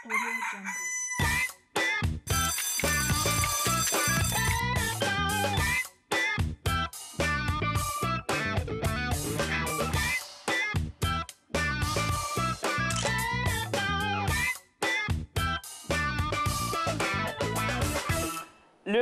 Le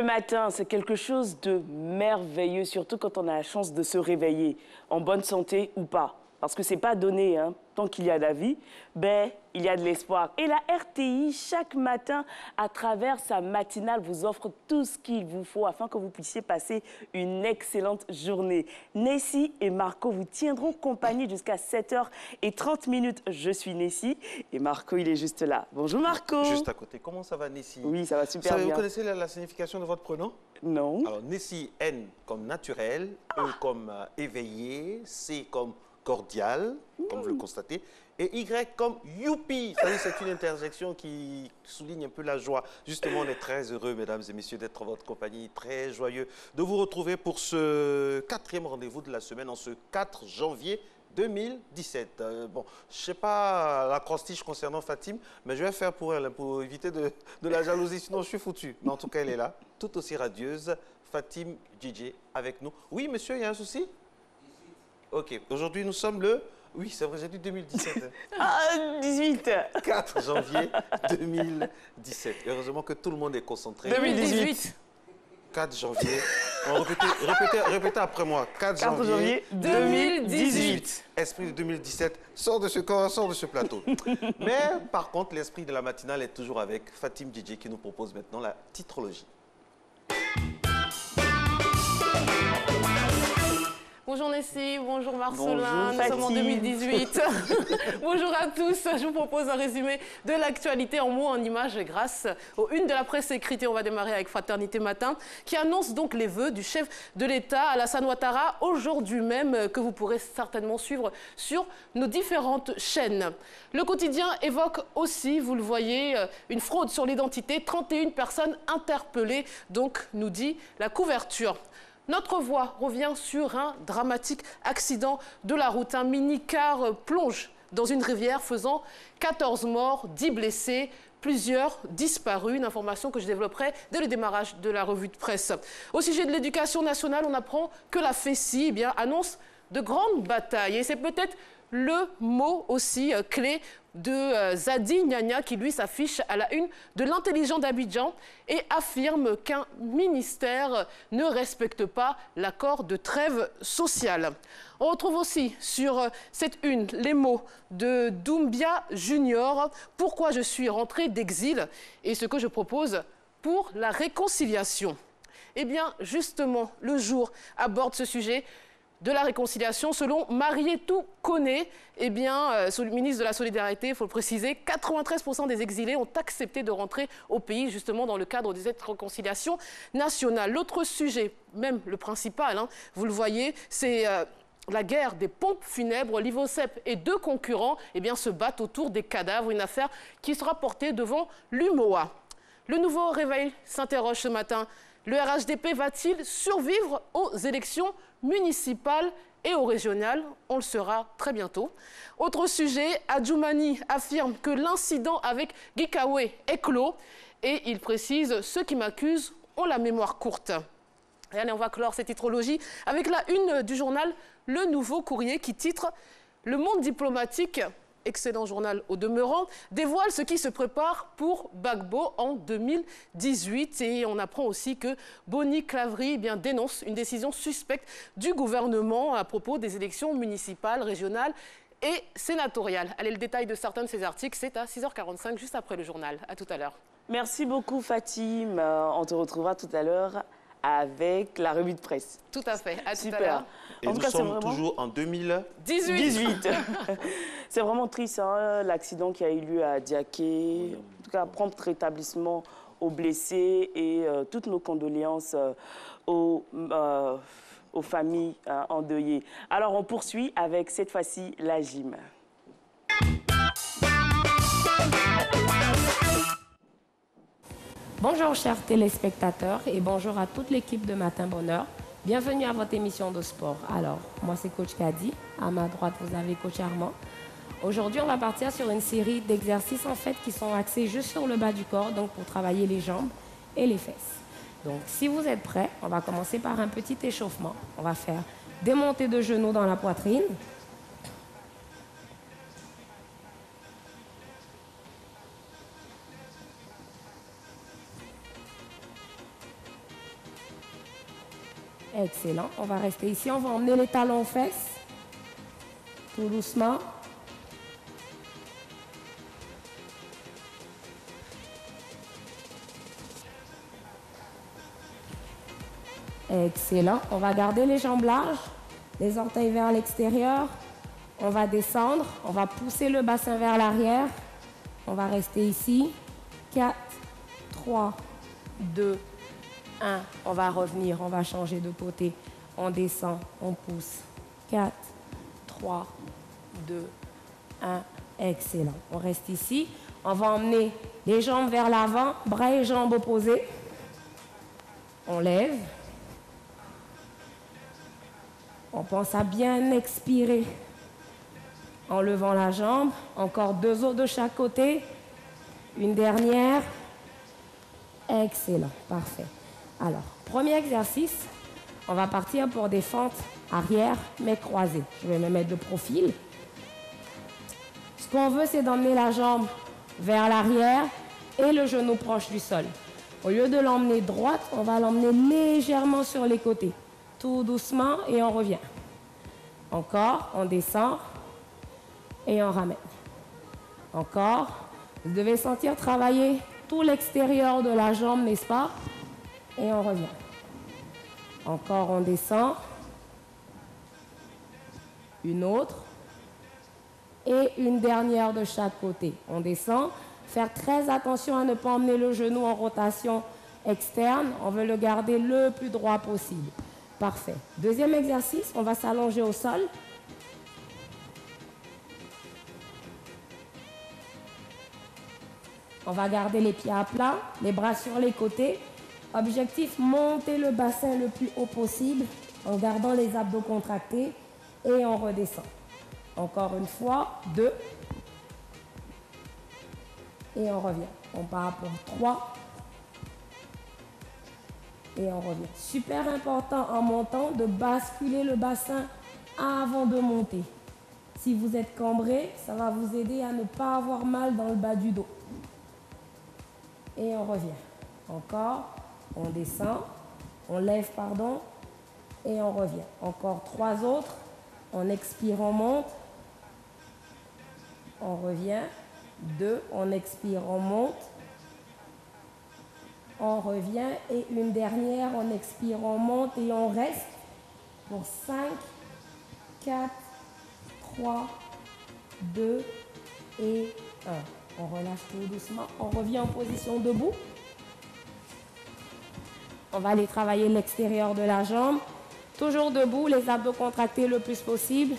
matin, c'est quelque chose de merveilleux, surtout quand on a la chance de se réveiller, en bonne santé ou pas. Parce que c'est pas donné, hein. Tant qu'il y a de la vie, ben, il y a de l'espoir. Et la RTI, chaque matin, à travers sa matinale, vous offre tout ce qu'il vous faut afin que vous puissiez passer une excellente journée. Nessie et Marco vous tiendront compagnie jusqu'à 7h30. Je suis Nessie et Marco, il est juste là. Bonjour Marco. Juste à côté. Comment ça va, Nessie? Oui, ça va super bien. Vous connaissez la signification de votre prénom? Non. Alors, Nessie, N comme naturel, E comme éveillé, C comme cordial, comme vous le constatez, et Y comme youpi. C'est une interjection qui souligne un peu la joie. Justement, on est très heureux, mesdames et messieurs, d'être en votre compagnie, très joyeux de vous retrouver pour ce 4e rendez-vous de la semaine, en ce 4 janvier 2017. Bon, je ne sais pas l'acrostiche concernant Fatim, mais je vais faire pour elle, pour éviter de la jalousie, sinon je suis foutu. Mais en tout cas, elle est là, tout aussi radieuse. Fatim DJ avec nous. Oui, monsieur, il y a un souci? Ok, aujourd'hui nous sommes le... Oui, c'est vrai, j'ai dit 2017. Ah, 18. 4 janvier 2017. Heureusement que tout le monde est concentré. 2018. 4 janvier. Répétez après moi. 4 janvier 2018. Esprit de 2017, sort de ce corps, sort de ce plateau. Mais par contre, l'esprit de la matinale est toujours avec Fatim DJ qui nous propose maintenant la titrologie. Bonjour Nessie, bonjour Marcelin, bonjour, nous sommes en 2018. Bonjour à tous, je vous propose un résumé de l'actualité en mots, en images grâce aux unes de la presse écrite. Et on va démarrer avec Fraternité Matin qui annonce donc les vœux du chef de l'État, Alassane Ouattara, aujourd'hui même, que vous pourrez certainement suivre sur nos différentes chaînes. Le quotidien évoque aussi, vous le voyez, une fraude sur l'identité, 31 personnes interpellées, donc nous dit la couverture. Notre voix revient sur un dramatique accident de la route. Un mini-car plonge dans une rivière faisant 14 morts, 10 blessés, plusieurs disparus. Une information que je développerai dès le démarrage de la revue de presse. Au sujet de l'éducation nationale, on apprend que la FESI annonce de grandes batailles. Et c'est peut-être le mot aussi clé de Zadi Nyanya qui, lui, s'affiche à la une de l'intelligent d'Abidjan et affirme qu'un ministère ne respecte pas l'accord de trêve sociale. On retrouve aussi sur cette une les mots de Doumbia Junior, « Pourquoi je suis rentré d'exil ?» et ce que je propose pour la réconciliation. Eh bien, justement, le jour aborde ce sujet de la réconciliation. Selon Marietou Koné, eh bien, ministre de la Solidarité, il faut le préciser, 93% des exilés ont accepté de rentrer au pays, justement dans le cadre de cette réconciliation nationale. L'autre sujet, même le principal, hein, vous le voyez, c'est la guerre des pompes funèbres. L'IVOCEP et 2 concurrents eh bien, se battent autour des cadavres, une affaire qui sera portée devant l'UMOA. Le nouveau réveil s'interroge ce matin. Le RHDP va-t-il survivre aux élections municipales et aux régionales? On le saura très bientôt. Autre sujet, Adjoumani affirme que l'incident avec Gikawe est clos et il précise « Ceux qui m'accusent ont la mémoire courte ». Et allez, on va clore cette titrologie avec la une du journal Le Nouveau Courrier qui titre « Le monde diplomatique ». Excellent journal au demeurant, dévoile ce qui se prépare pour Gbagbo en 2018. Et on apprend aussi que Boni Claverie dénonce une décision suspecte du gouvernement à propos des élections municipales, régionales et sénatoriales. Allez, le détail de certains de ces articles, c'est à 6h45, juste après le journal. À tout à l'heure. Merci beaucoup Fatim. On te retrouvera tout à l'heure avec la revue de presse. Tout à fait, à tout à Super. l'heure. Et nous sommes toujours en 2018. C'est vraiment triste, hein, l'accident qui a eu lieu à Diaké. En tout cas, prompt rétablissement aux blessés et toutes nos condoléances aux familles endeuillées. Alors, on poursuit avec cette fois-ci la gym. Bonjour chers téléspectateurs et bonjour à toute l'équipe de Matin Bonheur. Bienvenue à votre émission de sport. Alors, moi c'est Coach Kadi. À ma droite, vous avez Coach Armand. Aujourd'hui, on va partir sur une série d'exercices en fait qui sont axés juste sur le bas du corps, donc pour travailler les jambes et les fesses. Donc, si vous êtes prêts, on va commencer par un petit échauffement. On va faire des montées de genoux dans la poitrine. Excellent. On va rester ici. On va emmener les talons aux fesses. Tout doucement. Excellent. On va garder les jambes larges, les orteils vers l'extérieur. On va descendre. On va pousser le bassin vers l'arrière. On va rester ici. 4, 3, 2, 1. On va revenir. On va changer de côté. On descend. On pousse. 4, 3, 2, 1. Excellent. On reste ici. On va emmener les jambes vers l'avant. Bras et jambes opposés. On lève. On pense à bien expirer en levant la jambe. Encore 2 autres de chaque côté. Une dernière. Excellent, parfait. Alors, premier exercice, on va partir pour des fentes arrière, mais croisées. Je vais me mettre de profil. Ce qu'on veut, c'est d'emmener la jambe vers l'arrière et le genou proche du sol. Au lieu de l'emmener droite, on va l'emmener légèrement sur les côtés. Tout doucement et on revient. Encore, on descend et on ramène. Encore, vous devez sentir travailler tout l'extérieur de la jambe, n'est-ce pas? Et on revient. Encore, on descend. Une autre. Et une dernière de chaque côté. On descend. Faire très attention à ne pas emmener le genou en rotation externe. On veut le garder le plus droit possible. Parfait. Deuxième exercice, on va s'allonger au sol. On va garder les pieds à plat, les bras sur les côtés. Objectif, monter le bassin le plus haut possible en gardant les abdos contractés et on redescend. Encore une fois, 2. Et on revient. On part pour 3. Et on revient. Super important en montant de basculer le bassin avant de monter. Si vous êtes cambré, ça va vous aider à ne pas avoir mal dans le bas du dos. Et on revient. Encore, on descend, on lève, pardon, et on revient. Encore 3 autres. On expire, on monte. On revient. 2, on expire, on monte. On revient et une dernière, on expire, on monte et on reste pour 5, 4, 3, 2 et 1. On relâche tout doucement, on revient en position debout. On va aller travailler l'extérieur de la jambe. Toujours debout, les abdos contractés le plus possible.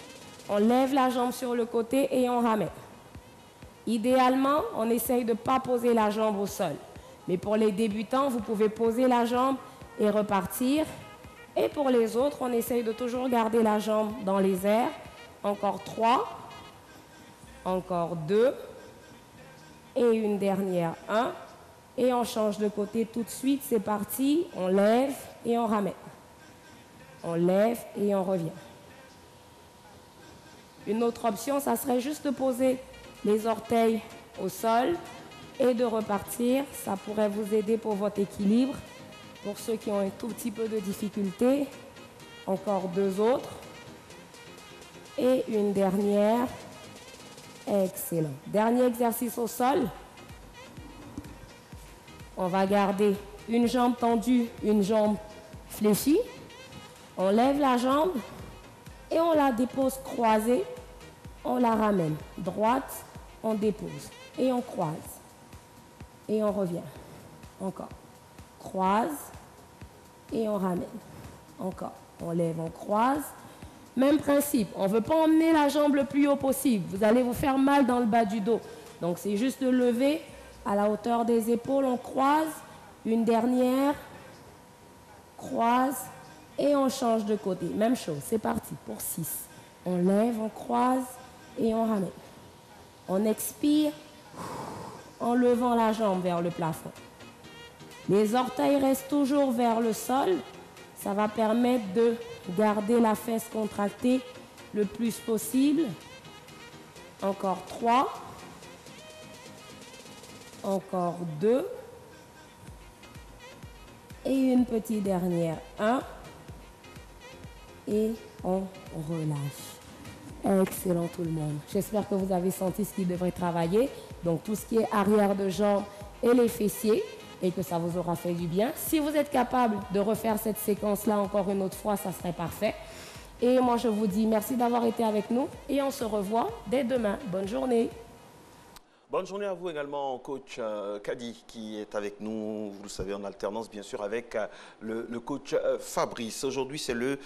On lève la jambe sur le côté et on ramène. Idéalement, on essaye de ne pas poser la jambe au sol. Mais pour les débutants, vous pouvez poser la jambe et repartir. Et pour les autres, on essaye de toujours garder la jambe dans les airs. Encore 3. Encore 2. Et une dernière, 1. Et on change de côté tout de suite. C'est parti. On lève et on ramène. On lève et on revient. Une autre option, ça serait juste de poser les orteils au sol et de repartir. Ça pourrait vous aider pour votre équilibre. Pour ceux qui ont un tout petit peu de difficulté, encore 2 autres. Et une dernière. Excellent. Dernier exercice au sol. On va garder une jambe tendue, une jambe fléchie. On lève la jambe et on la dépose croisée. On la ramène. Droite, on dépose. Et on croise. Et on revient. Encore. Croise. Et on ramène. Encore. On lève, on croise. Même principe. On ne veut pas emmener la jambe le plus haut possible. Vous allez vous faire mal dans le bas du dos. Donc, c'est juste de lever à la hauteur des épaules. On croise. Une dernière. Croise. Et on change de côté. Même chose. C'est parti pour 6. On lève, on croise et on ramène. On expire en levant la jambe vers le plafond. Les orteils restent toujours vers le sol. Ça va permettre de garder la fesse contractée le plus possible. Encore 3. Encore 2. Et une petite dernière. 1. Et on relâche. Excellent tout le monde. J'espère que vous avez senti ce qui devrait travailler. Donc tout ce qui est arrière de jambes et les fessiers. Et que ça vous aura fait du bien. Si vous êtes capable de refaire cette séquence-là encore une autre fois, ça serait parfait. Et moi, je vous dis merci d'avoir été avec nous et on se revoit dès demain. Bonne journée. Bonne journée à vous également, coach Kadi, qui est avec nous, vous le savez, en alternance, bien sûr, avec le coach Fabrice. Aujourd'hui, c'est le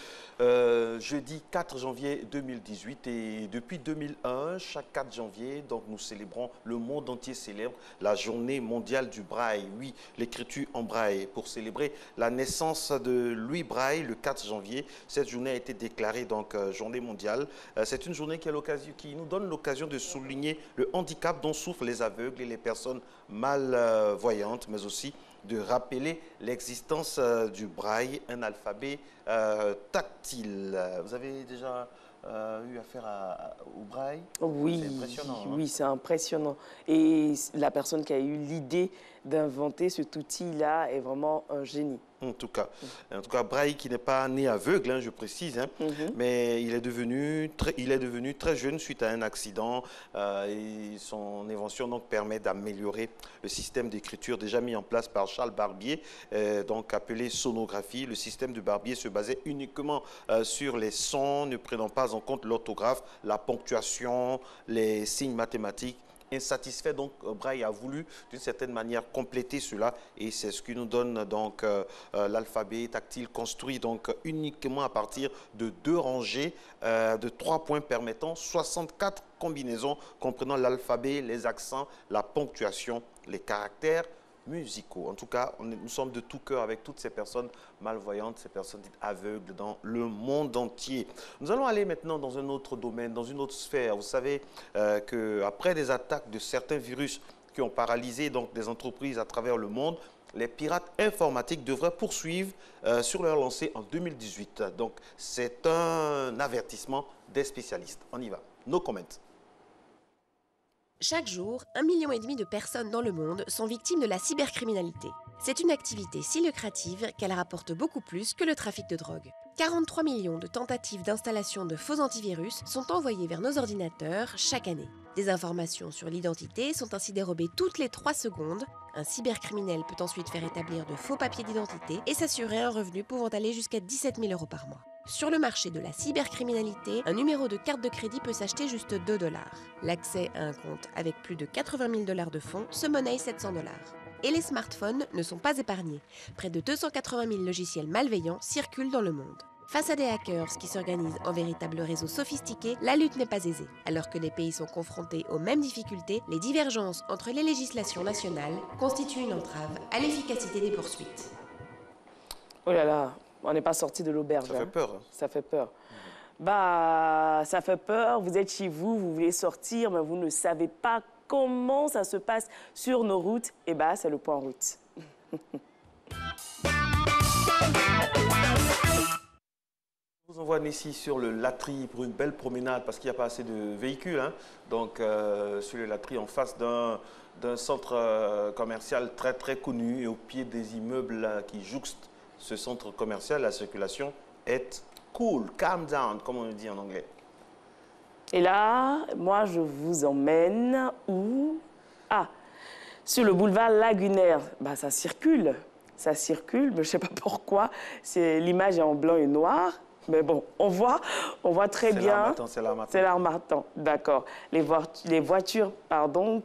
jeudi 4 janvier 2018 et depuis 2001, chaque 4 janvier, donc nous célébrons, le monde entier célèbre la journée mondiale du braille. Oui, l'écriture en braille. Pour célébrer la naissance de Louis Braille, le 4 janvier, cette journée a été déclarée donc journée mondiale. C'est une journée qui nous donne l'occasion de souligner le handicap dont souffrent les aveugles et les personnes malvoyantes, mais aussi de rappeler l'existence du braille, un alphabet tactile. Vous avez déjà eu affaire au braille? Oui, c'est impressionnant. Oui, c'est impressionnant. Et la personne qui a eu l'idée d'inventer cet outil-là est vraiment un génie. En tout cas, Braille qui n'est pas né aveugle, hein, je précise, hein, mais il est devenu très jeune suite à un accident et son invention donc permet d'améliorer le système d'écriture déjà mis en place par Charles Barbier, donc appelé sonographie. Le système de Barbier se basait uniquement sur les sons, ne prenant pas en compte l'orthographe, la ponctuation, les signes mathématiques. Insatisfait, donc Braille a voulu d'une certaine manière compléter cela et c'est ce qui nous donne donc l'alphabet tactile construit donc uniquement à partir de 2 rangées de 3 points permettant 64 combinaisons comprenant l'alphabet, les accents, la ponctuation, les caractères musicaux. En tout cas, nous sommes de tout cœur avec toutes ces personnes malvoyantes, ces personnes dites aveugles dans le monde entier. Nous allons aller maintenant dans un autre domaine, dans une autre sphère. Vous savez qu'après des attaques de certains virus qui ont paralysé donc, des entreprises à travers le monde, les pirates informatiques devraient poursuivre sur leur lancée en 2018. Donc, c'est un avertissement des spécialistes. On y va. No comment. Chaque jour, 1,5 million de personnes dans le monde sont victimes de la cybercriminalité. C'est une activité si lucrative qu'elle rapporte beaucoup plus que le trafic de drogue. 43 millions de tentatives d'installation de faux antivirus sont envoyées vers nos ordinateurs chaque année. Des informations sur l'identité sont ainsi dérobées toutes les 3 secondes. Un cybercriminel peut ensuite faire établir de faux papiers d'identité et s'assurer un revenu pouvant aller jusqu'à 17 000 € par mois. Sur le marché de la cybercriminalité, un numéro de carte de crédit peut s'acheter juste 2 $. L'accès à un compte avec plus de 80 000 $ de fonds se monnaie 700 $. Et les smartphones ne sont pas épargnés. Près de 280 000 logiciels malveillants circulent dans le monde. Face à des hackers qui s'organisent en véritables réseaux sophistiqués, la lutte n'est pas aisée. Alors que les pays sont confrontés aux mêmes difficultés, les divergences entre les législations nationales constituent une entrave à l'efficacité des poursuites. Oh là là, on n'est pas sorti de l'auberge. Ça fait peur. Hein. Ça fait peur. Bah, ça fait peur. Vous êtes chez vous, vous voulez sortir, mais vous ne savez pas comment ça se passe sur nos routes. Et bah, c'est le point route. Je vous envoie ici sur le Latry pour une belle promenade parce qu'il n'y a pas assez de véhicules. Hein. Donc, sur le Latry, en face d'un centre commercial très, très connu et au pied des immeubles qui jouxtent ce centre commercial, la circulation est cool, calm down, comme on le dit en anglais. Et là, moi, je vous emmène où? Ah, sur le boulevard Lagunaire. Bah, ça circule, mais je ne sais pas pourquoi. L'image est en blanc et noir. Mais bon, on voit très bien. C'est l'Harmattan. C'est l'Harmattan, d'accord. Les voitures, pardon,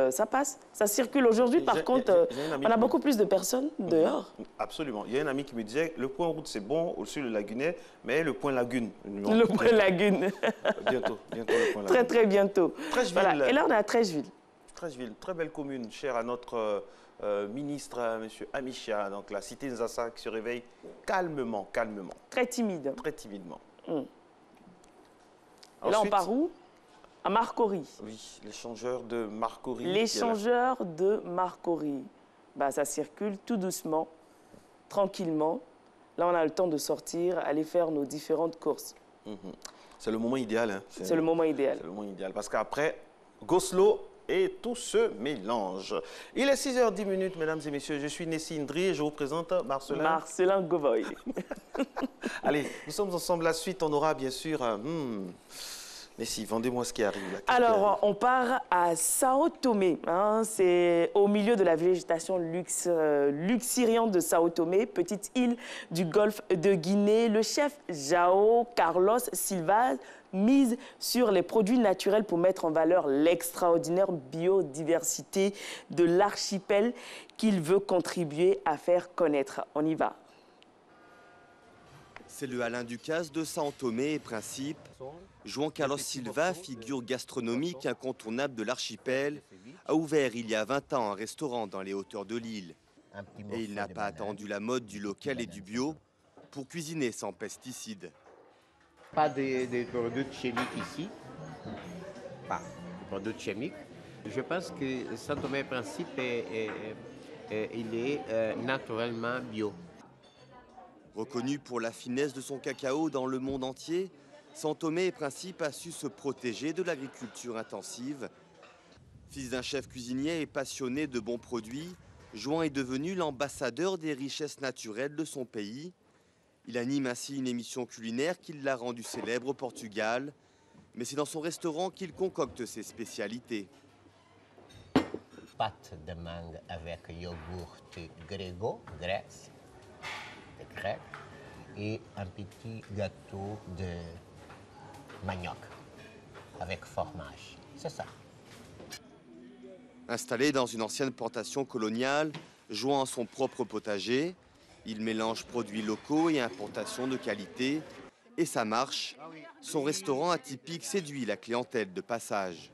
ça passe, ça circule aujourd'hui. Par contre, on a beaucoup plus de personnes dehors. Absolument. Il y a un ami qui me disait, le point route, c'est bon au-dessus le Lagunaire, mais le point Lagune. Le point Lagune. Bientôt le point Lagune. Très, très bientôt. Trècheville. Voilà. Et là, on est à Trècheville. Trècheville, très belle commune, chère à notre ministre, M. Amichia. Donc la cité Nzassa qui se réveille calmement. Très timide. Très timidement. Et là, on part où? À Marcory. Oui, l'échangeur de Marcory. L'échangeur de Marcory. Bah, ça circule tout doucement, tranquillement. Là, on a le temps de sortir, aller faire nos différentes courses. C'est le moment idéal. Hein. C'est le moment idéal. C'est le moment idéal parce qu'après, Goslo et tout se mélange. Il est 6h10, mesdames et messieurs. Je suis Nessie Ndri et je vous présente Marcelin. Marcelin Govoy. Allez, nous sommes ensemble. La suite, on aura bien sûr... Nessie, vendez-moi ce qui arrive. Là. Alors, on part à Sao Tomé. Hein, c'est au milieu de la végétation luxuriante de Sao Tomé, petite île du golfe de Guinée. Le chef João Carlos Silva mise sur les produits naturels pour mettre en valeur l'extraordinaire biodiversité de l'archipel qu'il veut contribuer à faire connaître. On y va. C'est le Alain Ducasse de Sao Tomé et Principe. João Carlos Silva, figure gastronomique incontournable de l'archipel, a ouvert il y a 20 ans un restaurant dans les hauteurs de l'île. Et il n'a pas attendu la mode du local et du bio pour cuisiner sans pesticides. Pas de produits chimiques ici, pas de produits chimiques. Je pense que Sao Tomé et Principe, il est naturellement bio. Reconnu pour la finesse de son cacao dans le monde entier, Sao Tomé et Principe a su se protéger de l'agriculture intensive. Fils d'un chef cuisinier et passionné de bons produits, João est devenu l'ambassadeur des richesses naturelles de son pays. Il anime ainsi une émission culinaire qui l'a rendu célèbre au Portugal. Mais c'est dans son restaurant qu'il concocte ses spécialités. Pâte de mangue avec yogourt grego, Grèce, de crêpes, et un petit gâteau de manioc avec fromage. C'est ça. Installé dans une ancienne plantation coloniale, João a son propre potager. Il mélange produits locaux et importations de qualité. Et ça marche. Son restaurant atypique séduit la clientèle de passage.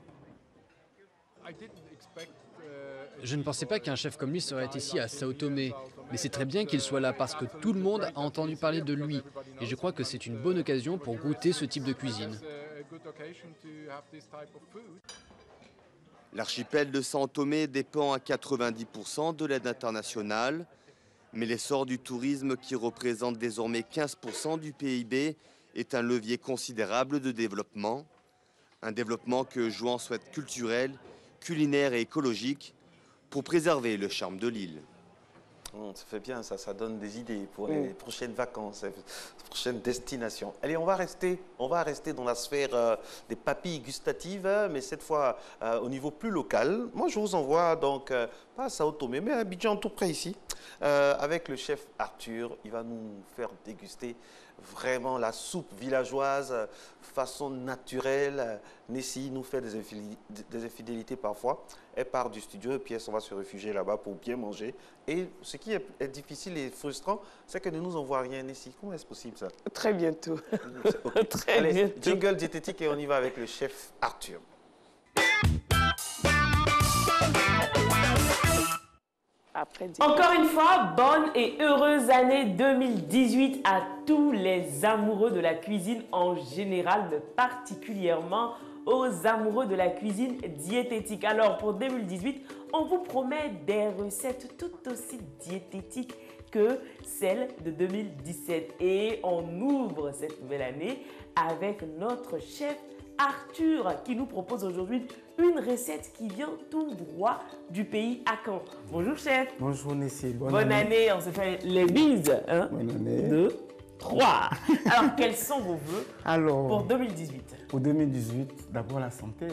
Je ne pensais pas qu'un chef comme lui serait ici à Sao Tomé, mais c'est très bien qu'il soit là parce que tout le monde a entendu parler de lui. Et je crois que c'est une bonne occasion pour goûter ce type de cuisine. L'archipel de Sao Tomé dépend à 90% de l'aide internationale, mais l'essor du tourisme qui représente désormais 15% du PIB est un levier considérable de développement. Un développement que João souhaite culturel, culinaire et écologique pour préserver le charme de l'île. Ça fait bien, ça donne des idées pour les prochaines vacances, les prochaines destinations. Allez, on va rester dans la sphère des papilles gustatives, mais cette fois au niveau plus local. Moi, je vous envoie donc, pas à Sao Tomé, mais à Abidjan, tout près ici, avec le chef Arthur. Il va nous faire déguster vraiment la soupe villageoise, façon naturelle. Nessie nous fait des infidélités parfois. Elle part du studio et puis on va se réfugier là-bas pour bien manger. Et ce qui est difficile et frustrant, c'est qu'elle ne nous envoie rien, Nessie. Comment est-ce possible ça? Très bientôt. Okay. Très Allez, bientôt. Jingle diététique et on y va avec le chef Arthur. Encore une fois, bonne et heureuse année 2018 à tous les amoureux de la cuisine en général, mais particulièrement aux amoureux de la cuisine diététique. Alors pour 2018, on vous promet des recettes tout aussi diététiques que celles de 2017. Et on ouvre cette nouvelle année avec notre chef Arthur qui nous propose aujourd'hui une recette qui vient tout droit du pays Akan. Bonjour chef. Bonjour Nessie. Bonne année. On se fait les bises. Hein? Bonne année. 2, 3. Alors quels sont vos vœux pour 2018? Pour 2018, d'abord la santé.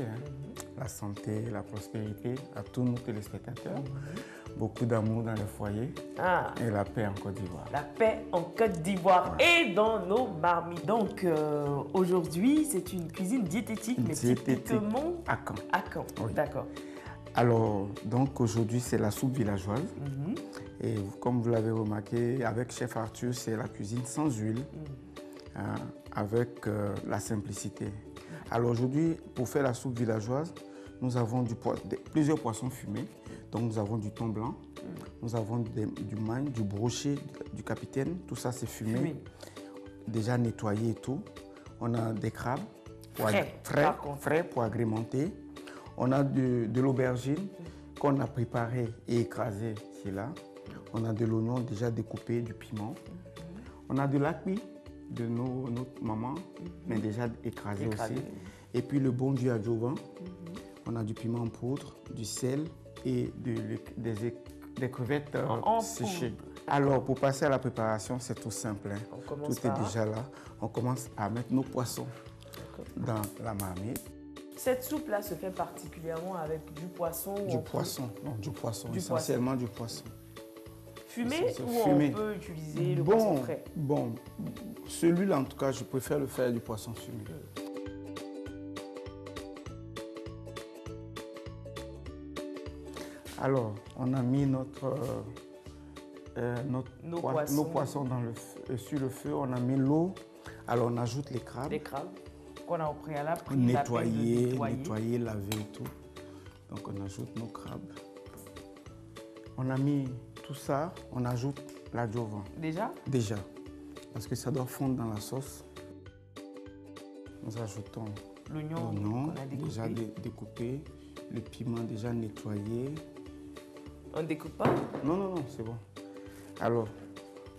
La santé, la prospérité à tous nos téléspectateurs. Beaucoup d'amour dans le foyer et la paix en Côte d'Ivoire. La paix en Côte d'Ivoire et dans nos marmites. Donc aujourd'hui, c'est une cuisine diététique, mais typiquement Akan. Akan, oui. D'accord. Alors, donc aujourd'hui, c'est la soupe villageoise. Et comme vous l'avez remarqué, avec Chef Arthur, c'est la cuisine sans huile, avec la simplicité. Alors aujourd'hui, pour faire la soupe villageoise, nous avons plusieurs poissons fumés. Donc nous avons du thon blanc, nous avons du magne, du brochet, du capitaine. Tout ça, c'est fumé, déjà nettoyé et tout. On a des crabes frais pour agrémenter. On a de l'aubergine qu'on a préparée et écrasée, c'est là. On a de l'oignon déjà découpé, du piment. On a de l'acui de notre maman, mais déjà écrasé aussi. Et puis le bon Dieu adjuvant. On a du piment en poudre, du sel et des crevettes séchées. Alors, pour passer à la préparation, c'est tout simple. Hein. Tout est déjà là. On commence à mettre nos poissons dans la marmite. Cette soupe-là se fait particulièrement avec du poisson ou du poisson, essentiellement du poisson. Fumé ou fumé. On peut utiliser le poisson frais? Bon, celui-là, en tout cas, je préfère le faire du poisson fumé. Alors, on a mis nos poissons sur le feu, on a mis l'eau. Alors, on ajoute les crabes. Les crabes qu'on a au préalable nettoyer, laver et tout. Donc, on ajoute nos crabes. On a mis tout ça, on ajoute l'adjuvant. Déjà? Déjà, parce que ça doit fondre dans la sauce. Nous ajoutons l'oignon déjà découpé, le piment déjà nettoyé. On ne découpe pas? Non, c'est bon. Alors,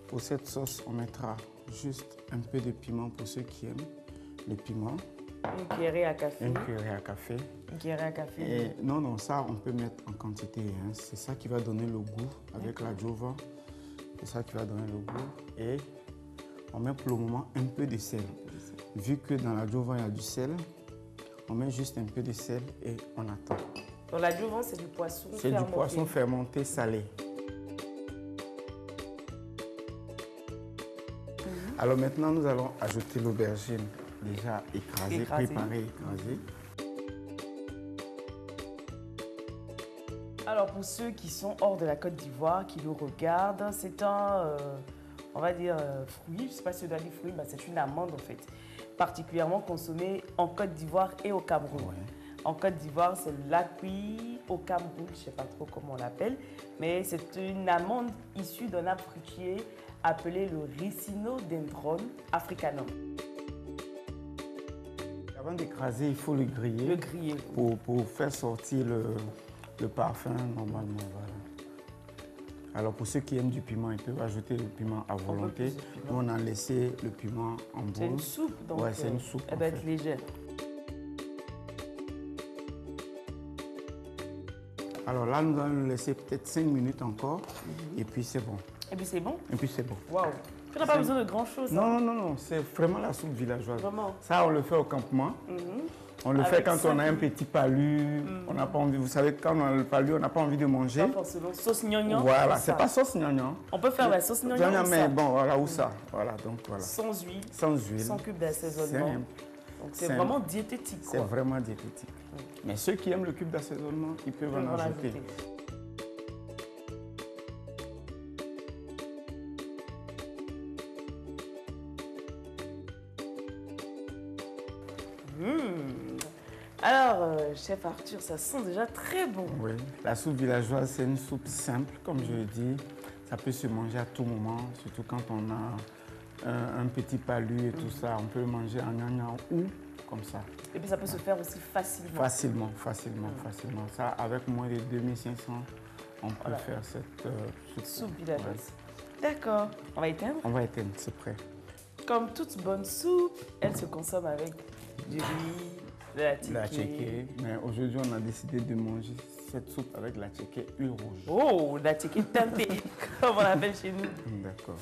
pour cette sauce, on mettra juste un peu de piment pour ceux qui aiment le piment. Une cuillerée à café. Une cuillerée à café. Une cuillerée à café. Et non, ça, on peut mettre en quantité. Hein. C'est ça qui va donner le goût avec l'adjuvant. C'est ça qui va donner le goût. Et on met pour le moment un peu de sel. Vu que dans l'adjuvant, il y a du sel, on met juste un peu de sel et on attend. Donc l'adjuvant, c'est du poisson fermenté. C'est du poisson fermenté salé. Alors maintenant, nous allons ajouter l'aubergine déjà écrasée, préparée, écrasée. Alors pour ceux qui sont hors de la Côte d'Ivoire, qui nous regardent, c'est un, on va dire, fruit, je ne sais pas si on doit dire fruit, mais c'est une amande en fait, particulièrement consommée en Côte d'Ivoire et au Cameroun. Ouais. En Côte d'Ivoire, c'est l'acui, au Cameroun, je ne sais pas trop comment on l'appelle, mais c'est une amande issue d'un arbre fruitier appelé le Ricino-dendron africanum. Avant d'écraser, il faut le griller. Le griller. Pour faire sortir le parfum normalement. Voilà. Alors pour ceux qui aiment du piment, ils peuvent ajouter le piment à volonté. Nous, on a laissé le piment en boule. C'est une soupe, donc c'est une soupe. Elle va être légère. Alors là, nous allons le laisser peut-être 5 minutes encore, et puis c'est bon. Et puis c'est bon? Et puis c'est bon. Waouh! Tu n'as pas besoin de grand-chose. Non, c'est vraiment la soupe villageoise. Vraiment? Ça, on le fait au campement. On le fait quand on a un petit palu, on n'a pas envie, vous savez, quand on a le palu, on n'a pas envie de manger. Pas forcément. Sauce gnognon. Voilà, c'est pas sauce gnognon. On peut faire la sauce gnognon. Mais bon, voilà, où ça? Voilà, donc voilà. Sans huile. Sans huile. Sans cube d'assaisonnement. Donc c'est vraiment diététique. C'est vraiment diététique. Mais ceux qui aiment le cube d'assaisonnement, ils peuvent en ajouter. Alors, chef Arthur, ça sent déjà très bon. Oui, la soupe villageoise, c'est une soupe simple, comme je le dis. Ça peut se manger à tout moment, surtout quand on a un petit palu et tout ça. On peut le manger en gnangnan ou comme ça. Et puis ça peut se faire aussi facilement. Facilement. Ça, avec moins de 2500, on peut faire cette soupe villageoise. D'accord. On va éteindre? On va éteindre, c'est prêt. Comme toute bonne soupe, elle se consomme avec du riz, de la tchéké. Mais aujourd'hui, on a décidé de manger cette soupe avec la tchéké huile rouge. Oh, la tchéké tempeh, comme on l'appelle chez nous. D'accord.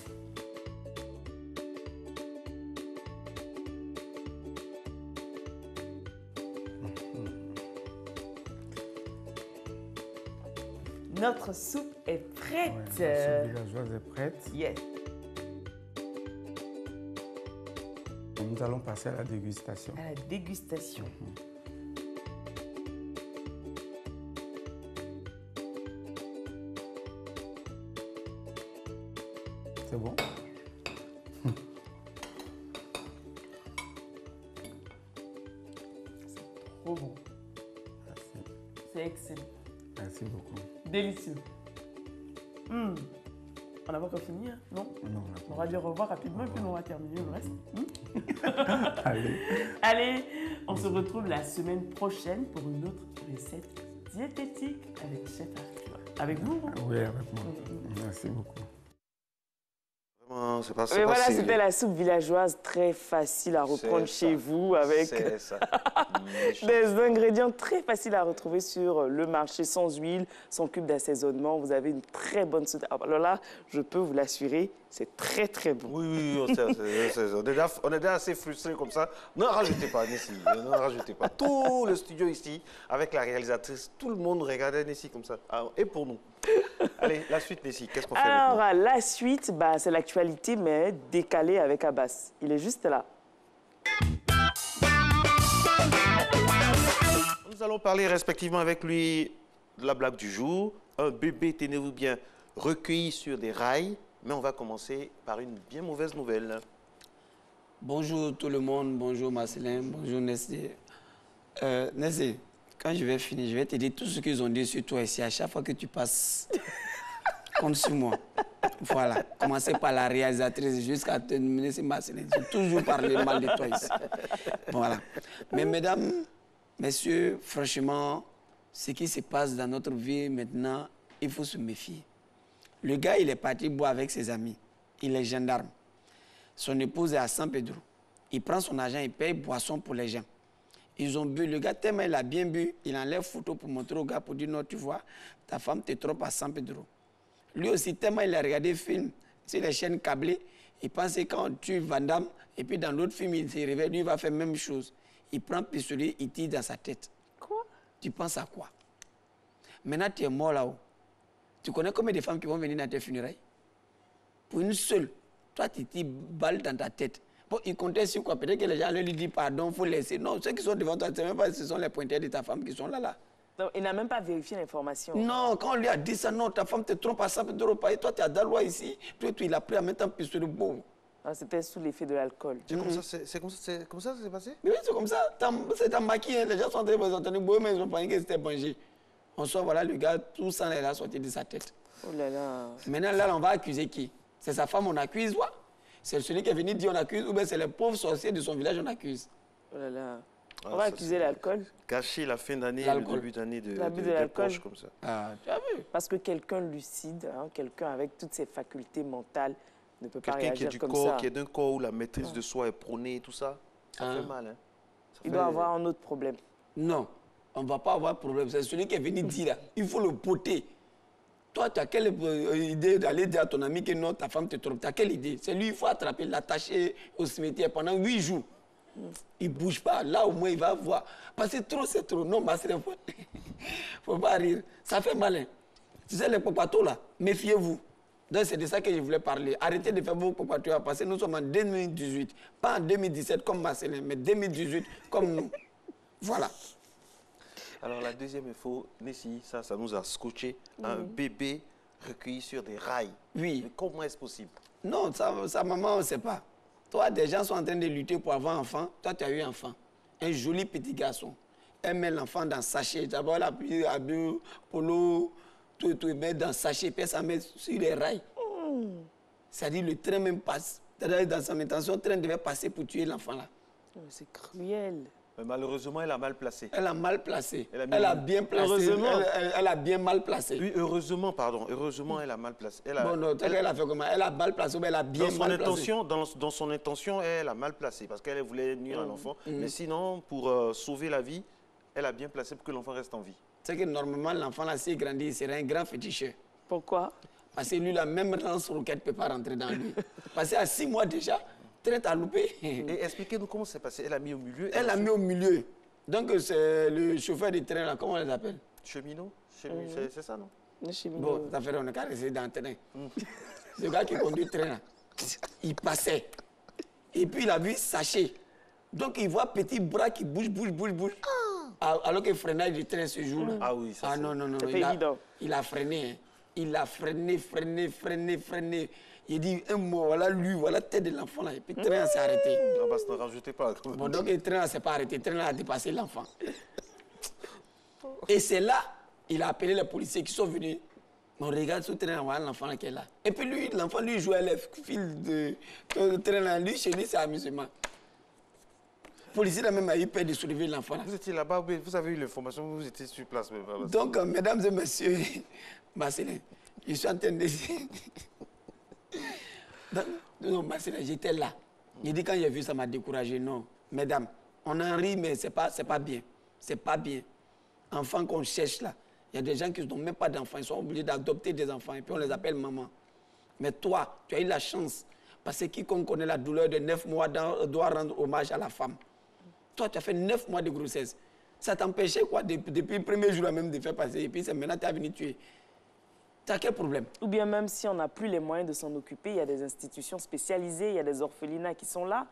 Notre soupe est prête. Ouais, la soupe villageoise est prête. Yes. Nous allons passer à la dégustation. À la dégustation. C'est bon? C'est trop bon. C'est excellent. Merci beaucoup. Délicieux. On n'a pas encore fini, hein? Non? Non, On va dire au revoir rapidement et puis on va terminer le reste. Allez. Allez, on se retrouve la semaine prochaine pour une autre recette diététique avec Chef Arthur. Avec vous? Hein? Oui, avec moi. Merci beaucoup. Vraiment, c'est pas Mais voilà, facile. c'était la soupe villageoise très facile à reprendre chez vous avec C'est ça. des ingrédients très faciles à retrouver sur le marché, sans huile, sans cube d'assaisonnement. Vous avez une très bonne soupe. Alors là, je peux vous l'assurer, c'est très très bon. Oui, on est déjà assez frustrés comme ça. Ne rajoutez pas, Nessie. Ne rajoutez pas. Tout le studio ici, avec la réalisatrice, tout le monde regardait Nessie comme ça. Ah, et pour nous. Allez, la suite, Nessie, qu'est-ce qu'on fait Alors, maintenant? la suite, bah, c'est l'actualité, mais décalée avec Abbas. Il est juste là. Nous allons parler respectivement avec lui de la blague du jour. Un bébé, tenez-vous bien, recueilli sur des rails. Mais on va commencer par une bien mauvaise nouvelle. Bonjour tout le monde, bonjour Marcelin, bonjour Nessie. Nessie, quand je vais finir, je vais te dire tout ce qu'ils ont dit sur toi ici. À chaque fois que tu passes, compte sur moi. Voilà, commencez par la réalisatrice jusqu'à terminer sur Marcelin. J'ai toujours parlé mal de toi ici. Voilà. Mais mesdames, messieurs, franchement, ce qui se passe dans notre vie maintenant, il faut se méfier. Le gars, il est parti boire avec ses amis. Il est gendarme. Son épouse est à San Pedro. Il prend son argent, il paye boisson pour les gens. Ils ont bu. Le gars, tellement il a bien bu, il enlève photo pour montrer au gars, pour dire non, tu vois, ta femme te trompe à San Pedro. Lui aussi, tellement il a regardé film sur les chaînes câblées, il pensait quand on tue Van Damme, et puis dans l'autre film, il se réveille, lui, il va faire la même chose. Il prend le pistolet, il tire dans sa tête. Quoi? Tu penses à quoi? Maintenant, tu es mort là-haut. Tu connais combien de femmes qui vont venir dans tes funérailles? Pour une seule. Toi, tu tires balle dans ta tête. Bon, il comptait sur quoi? Peut-être que les gens lui disent pardon, il faut laisser. Non, ceux qui sont devant toi, c'est même pas, ce sont les pointeurs de ta femme qui sont là. Donc, il n'a même pas vérifié l'information. Non, quand on lui a dit ça, non, ta femme te trompe à 100 € par toi, tu es à Dalois ici. Toi, il a pris en même temps pistolet de beau. Ah, c'était sous l'effet de l'alcool. C'est comme ça, c'est comme ça que ça s'est passé? Mais oui, c'est comme ça. C'est un maquis. Hein. Les gens sont en train de vous entendre beau, mais ils ont pensé que c'était Bangé. On sort, voilà, le gars, tout ça, il a sorti de sa tête. Oh là là. Maintenant, là, on va accuser qui? C'est sa femme, on accuse, quoi? C'est celui qui est venu dire on accuse, ou bien c'est les pauvres sorciers de son village, on accuse. Oh là là. Ah, on va accuser l'alcool. Gâcher la fin d'année, le début d'année de l'alcool comme ça. Ah, tu as vu? Parce que quelqu'un lucide, hein, quelqu'un avec toutes ses facultés mentales ne peut pas réagir comme ça. Quelqu'un qui est d'un corps où la maîtrise de soi est prônée et tout ça, ça fait mal. Hein. Il doit avoir un autre problème. Non, on ne va pas avoir de problème. C'est celui qui est venu dire là, il faut le poter. Toi, tu as quelle idée d'aller dire à ton ami que non, ta femme te trompe? Tu as quelle idée? C'est lui, il faut attraper, l'attacher au cimetière pendant 8 jours. Il ne bouge pas. Là, au moins, il va voir. Parce que trop, c'est trop. Non, il ne faut pas rire. Ça fait malin. Tu sais, les popatos, là, méfiez-vous. Donc, c'est de ça que je voulais parler. Arrêtez de faire vos popatos, parce que nous sommes en 2018. Pas en 2017 comme Marcelin, mais 2018 comme nous. Voilà. Alors, la deuxième info, Nessie, ça nous a scotché. Un bébé recueilli sur des rails. Oui. Mais comment est-ce possible? Non, sa maman, on ne sait pas. Toi, des gens sont en train de lutter pour avoir un enfant. Toi, tu as eu un enfant. Un joli petit garçon. Elle met l'enfant dans un sachet. D'abord, elle a pris à deux, polo, tout, elle met dans un sachet, puis elle s'en met sur les rails. C'est-à-dire, le train même passe. Dans son intention, le train devait passer pour tuer l'enfant là. C'est cruel. Mais malheureusement, elle a mal placé. Elle a mal placé. Elle a bien placé. Heureusement. Elle a bien mal placé. Oui, heureusement, pardon. Heureusement, elle a mal placé. Bon, non, elle a fait comment? Elle a mal placé, mais elle a bien mal placé. Dans son intention, elle a mal placé parce qu'elle voulait nuire à l'enfant. Mais sinon, pour sauver la vie, elle a bien placé pour que l'enfant reste en vie. C'est que normalement, l'enfant, là, s'il grandit, il serait un grand féticheur. Pourquoi? Parce que lui, la même lance-roquette ne peut pas rentrer dans lui. Parce qu'à 6 mois déjà, train à loupé. Et expliquez-nous comment c'est passé. Elle a mis au milieu. Elle a mis au milieu. Donc, c'est le chauffeur du train, là, comment on les appelle? Cheminot. C'est ça, non? Le cheminot. Bon, ça fait, on n'a qu'à rester dans le train. Le gars qui conduit le train, là, il passait. Et puis, il a vu sachet. Donc, il voit petit bras qui bouge. Alors que le freinage du train ce jour-là. Ah oui, ça non. Il a freiné. Hein. Il a freiné. Il dit un mot, voilà lui, voilà la tête de l'enfant là. Et puis le train s'est arrêté. Non, parce que ne rajoutez pas. Bon, donc le train ne s'est pas arrêté. Le train a dépassé l'enfant. Et c'est là, il a appelé les policiers qui sont venus On regarde sous train, on voit l'enfant qui est là. Et puis lui, l'enfant, lui, joue à les fils de train là. Lui, chez lui, c'est amusement. Le policier a même eu peur de soulever l'enfant. Vous étiez là-bas, vous avez eu l'information, vous étiez sur place. Même. Donc, mesdames et messieurs, Marcelin, je suis en train de... Non, Marcelin, j'étais là. J'ai dit quand j'ai vu ça m'a découragé. Non, mesdames, on en rit, mais c'est pas bien. C'est pas bien. Enfants qu'on cherche là. Il y a des gens qui n'ont même pas d'enfants, ils sont obligés d'adopter des enfants et puis on les appelle maman. Mais toi, tu as eu la chance, parce que quiconque connaît la douleur de 9 mois doit rendre hommage à la femme. Toi, tu as fait 9 mois de grossesse. Ça t'empêchait quoi depuis le premier jour même de faire passer et puis c'est maintenant tu es venu tuer. Tu as quel problème? Ou bien même si on n'a plus les moyens de s'en occuper, il y a des institutions spécialisées, il y a des orphelinats qui sont là.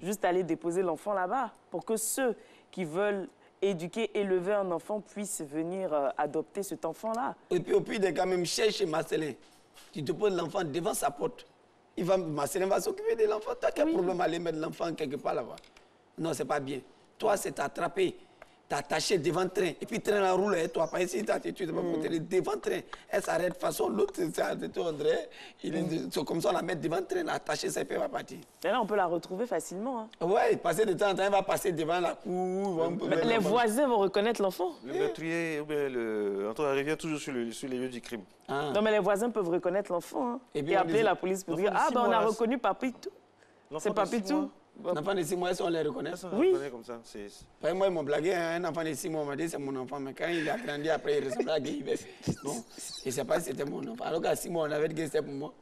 Juste aller déposer l'enfant là-bas pour que ceux qui veulent éduquer, élever un enfant puissent venir adopter cet enfant-là. Et puis au pire des cas, même chez Marcelin, tu te poses l'enfant devant sa porte. Marcelin va s'occuper de l'enfant. Tu as quel problème à aller mettre l'enfant quelque part là-bas? Non, c'est pas bien. Toi, c'est t'attraper. T'attacher devant le train. Et puis le train la roule et toi, pas ici, tu devant le train. Elle s'arrête de façon, l'autre, c'est comme ça, on la met devant le train, attacher, ça peut pas partir. Et là, on peut la retrouver facilement. Hein. Oui, passer de temps en temps, elle va passer devant la cour. Les voisins vont reconnaître l'enfant. Le meurtrier, on revient toujours sur les lieux du crime. Non, mais les voisins peuvent reconnaître l'enfant. Hein. Et appeler la police pour dire, on a reconnu Papitou. C'est Papitou. Un enfant de 6 mois, est-ce qu'on les reconnaît? Oui. Comme ça, moi, ils m'ont blagué, un enfant de 6 mois, on m'a dit c'est mon enfant, mais quand il a grandi, après, il ressemblait à Guy. Non, je ne sais pas si c'était mon enfant. Alors qu'à 6 mois, on avait dit que c'était pour moi.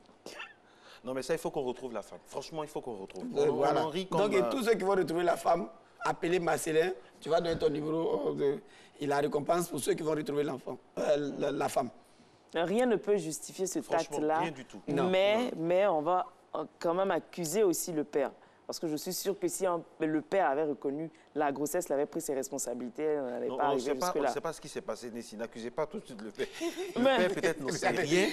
Non, mais ça, il faut qu'on retrouve la femme. Franchement, il faut qu'on retrouve. Voilà. On rit comme, donc, tous ceux qui vont retrouver la femme, appelez Marcelin, tu vas donner ton numéro, il a récompense pour ceux qui vont retrouver l'enfant, la femme. Rien ne peut justifier ce acte-là. Rien du tout. Mais on va quand même accuser aussi le père. Parce que je suis sûre que si le père avait reconnu la grossesse, il avait pris ses responsabilités, on n'allait pas arriver jusque-là. On ne sait pas ce qui s'est passé, Nessie. N'accusez pas tout de suite le père. Le père peut-être n'en sait rien.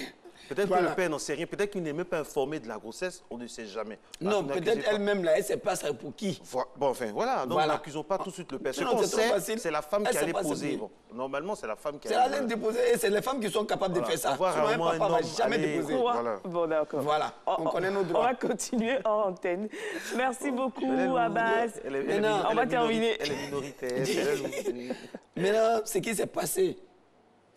Peut-être que le père n'en sait rien. Peut-être qu'il n'est même pas informé de la grossesse. On ne sait jamais. Non, peut-être elle-même, là, elle ne sait pas ça pour qui. Bon, enfin, voilà. Donc, n'accusons pas tout de suite le père. Ce qu'on sait, c'est la femme qui allait poser. Bon, normalement, c'est la femme qui allait déposer. Et c'est les femmes qui sont capables de faire ça. Un papa ne va jamais déposer. Bon, d'accord. Voilà, on connaît nos droits. On va continuer en antenne. Merci beaucoup, Abbas. On va terminer. Elle est minoritaire. Maintenant, ce qui s'est passé,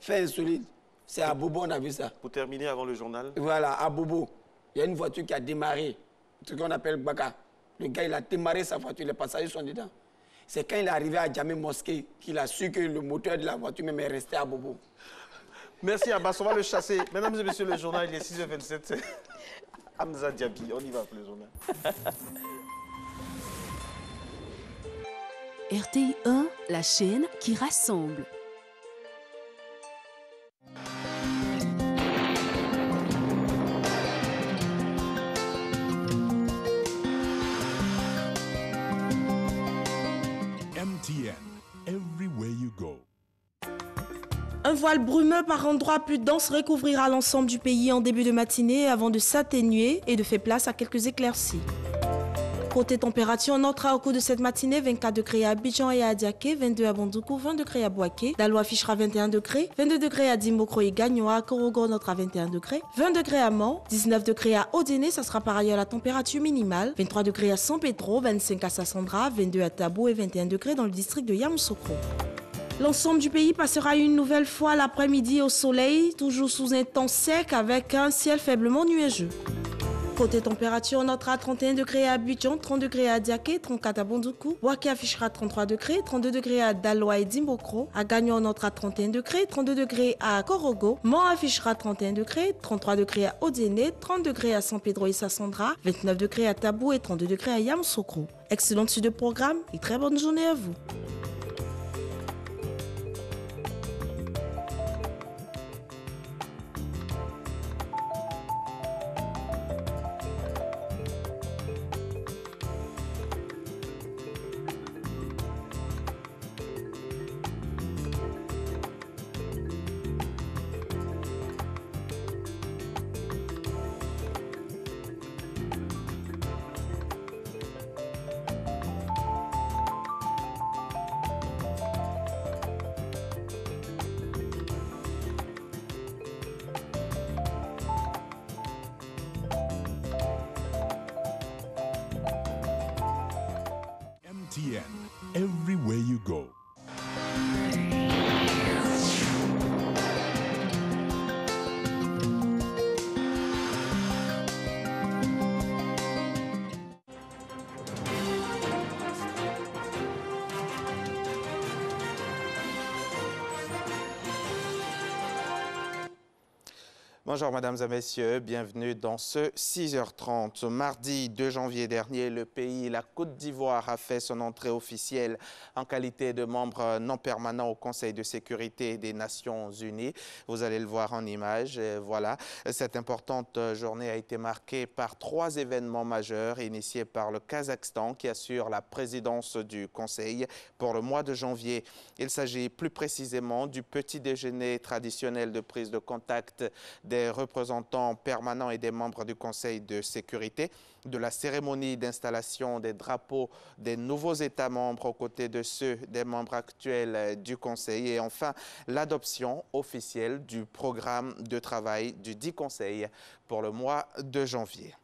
fait insolite, c'est à Bobo, on a vu ça. Pour terminer avant le journal. Voilà, à Bobo, il y a une voiture qui a démarré, ce qu'on appelle Baka. Le gars, il a démarré sa voiture, les passagers sont dedans. C'est quand il est arrivé à Djamé Mosquée qu'il a su que le moteur de la voiture même est resté à Bobo. Merci Abbas, on va le chasser. Mesdames et messieurs, le journal, il est 6h27. Hamza Diaby, on y va pour le journal. RTI 1, la chaîne qui rassemble. MTN, everywhere you go. Un voile brumeux par endroits plus dense recouvrira l'ensemble du pays en début de matinée avant de s'atténuer et de faire place à quelques éclaircies. Côté température, on notera au cours de cette matinée 24 degrés à Abidjan et à Adiaké, 22 à Bondoukou, 20 degrés à Boaké. Dalo affichera 21 degrés, 22 degrés à Dimokro et Gagnoa, à Korogo notera 21 degrés, 20 degrés à Mans, 19 degrés à Odéné, ça sera par ailleurs la température minimale, 23 degrés à San Pedro, 25 à Sassandra, 22 à Tabo et 21 degrés dans le district de Yamoussoukro. L'ensemble du pays passera une nouvelle fois l'après-midi au soleil, toujours sous un temps sec avec un ciel faiblement nuageux. Côté température, on notera 31 degrés à Abidjan, 30 degrés à Adiaké, 34 à Bondoukou. Boaké affichera 33 degrés, 32 degrés à Daloa et Dimbokro. À Gagnon, on notera 31 degrés, 32 degrés à Korogo. Mans affichera 31 degrés, 33 degrés à Odéné, 30 degrés à San Pedro et Sassandra, 29 degrés à Tabou et 32 degrés à Yamoussoukro. Excellente suite de programme et très bonne journée à vous. MTN, everywhere you go. Bonjour mesdames et messieurs, bienvenue dans ce 6h30. Mardi 2 janvier dernier, le pays, la Côte d'Ivoire, a fait son entrée officielle en qualité de membre non permanent au Conseil de sécurité des Nations Unies. Vous allez le voir en image. Voilà, cette importante journée a été marquée par 3 événements majeurs initiés par le Kazakhstan qui assure la présidence du Conseil pour le mois de janvier. Il s'agit plus précisément du petit déjeuner traditionnel de prise de contact des représentants permanents et des membres du Conseil de sécurité, de la cérémonie d'installation des drapeaux des nouveaux États membres aux côtés de ceux des membres actuels du Conseil et enfin l'adoption officielle du programme de travail du dit Conseil pour le mois de janvier.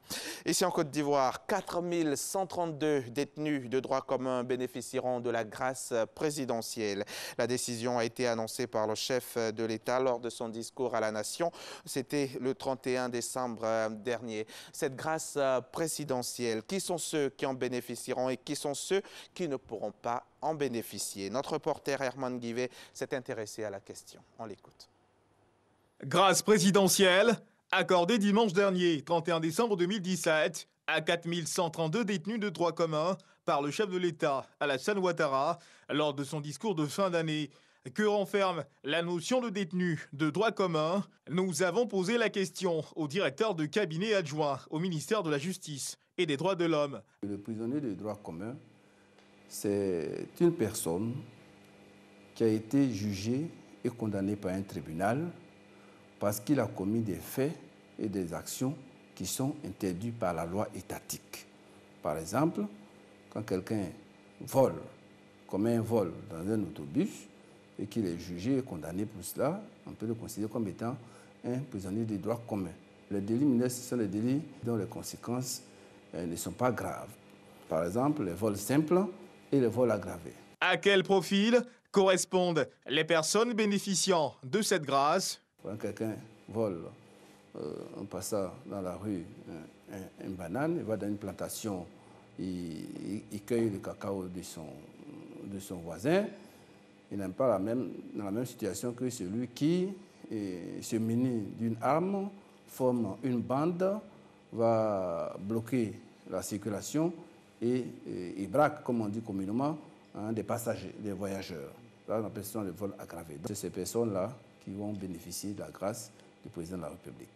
Ici en Côte d'Ivoire, 4132 détenus de droit commun bénéficieront de la grâce présidentielle. La décision a été annoncée par le chef de l'État lors de son discours à la nation. C'était le 31 décembre dernier. Cette grâce présidentielle, qui sont ceux qui en bénéficieront et qui sont ceux qui ne pourront pas en bénéficier? Notre reporter Herman Guivet s'est intéressé à la question. On l'écoute. Grâce présidentielle accordée dimanche dernier, 31 décembre 2017, à 4132 détenus de droit commun par le chef de l'État, Alassane Ouattara, lors de son discours de fin d'année. Que renferme la notion de détenu de droit commun? Nous avons posé la question au directeur de cabinet adjoint au ministère de la Justice et des Droits de l'Homme. Le prisonnier de droit commun, c'est une personne qui a été jugée et condamnée par un tribunal parce qu'il a commis des faits et des actions qui sont interdits par la loi étatique. Par exemple, quand quelqu'un vole, commet un vol dans un autobus et qu'il est jugé et condamné pour cela, on peut le considérer comme étant un prisonnier de droit commun. Les délits mineurs, ce sont les délits dont les conséquences ne sont pas graves. Par exemple, les vols simples et les vols aggravés. À quel profil correspondent les personnes bénéficiant de cette grâce? Quand quelqu'un vole en passant dans la rue une banane, il va dans une plantation, il cueille le cacao de son voisin. Il n'est pas dans la même situation que celui qui se munit d'une arme, forme une bande, va bloquer la circulation et braque, comme on dit communément, des passagers, des voyageurs. Là, on appelle ça le vol aggravé. C'est ces personnes-là qui vont bénéficier de la grâce du président de la République.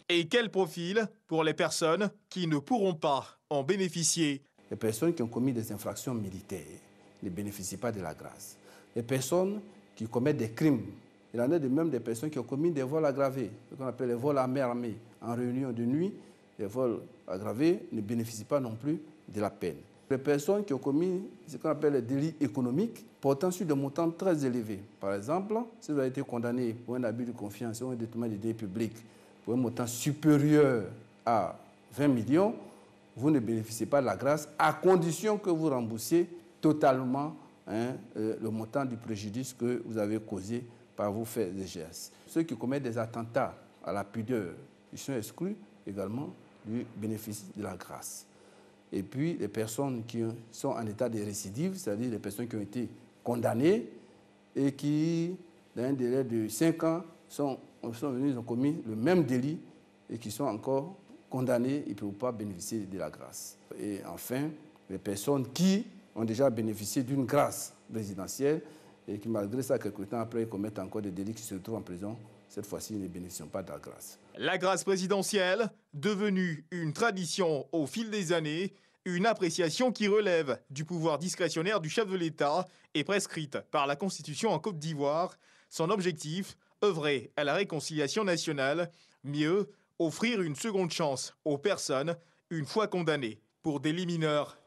Et quel profil pour les personnes qui ne pourront pas en bénéficier? Les personnes qui ont commis des infractions militaires ne bénéficient pas de la grâce. Les personnes qui commettent des crimes, il y en a de même des personnes qui ont commis des vols aggravés, ce qu'on appelle les vols à main armée. En réunion de nuit, les vols aggravés ne bénéficient pas non plus de la peine. Les personnes qui ont commis ce qu'on appelle les délits économiques portant sur des montants très élevés. Par exemple, si vous avez été condamné pour un abus de confiance ou un détournement des deniers publics pour un montant supérieur à 20 millions, vous ne bénéficiez pas de la grâce à condition que vous remboursiez totalement le montant du préjudice que vous avez causé par vos faits et gestes. Ceux qui commettent des attentats à la pudeur, ils sont exclus également du bénéfice de la grâce. Et puis, les personnes qui sont en état de récidive, c'est-à-dire les personnes qui ont été condamnées et qui, dans un délai de 5 ans, sont venus, ils ont commis le même délit et qui sont encore condamnées, ils ne peuvent pas bénéficier de la grâce. Et enfin, les personnes qui ont déjà bénéficié d'une grâce présidentielle et qui, malgré ça, quelque temps après, commettent encore des délits qui se retrouvent en prison, cette fois-ci, ils ne bénéficient pas de la grâce. La grâce présidentielle, devenue une tradition au fil des années, une appréciation qui relève du pouvoir discrétionnaire du chef de l'État et prescrite par la Constitution en Côte d'Ivoire. Son objectif, œuvrer à la réconciliation nationale, mieux, offrir une seconde chance aux personnes une fois condamnées pour délits mineurs.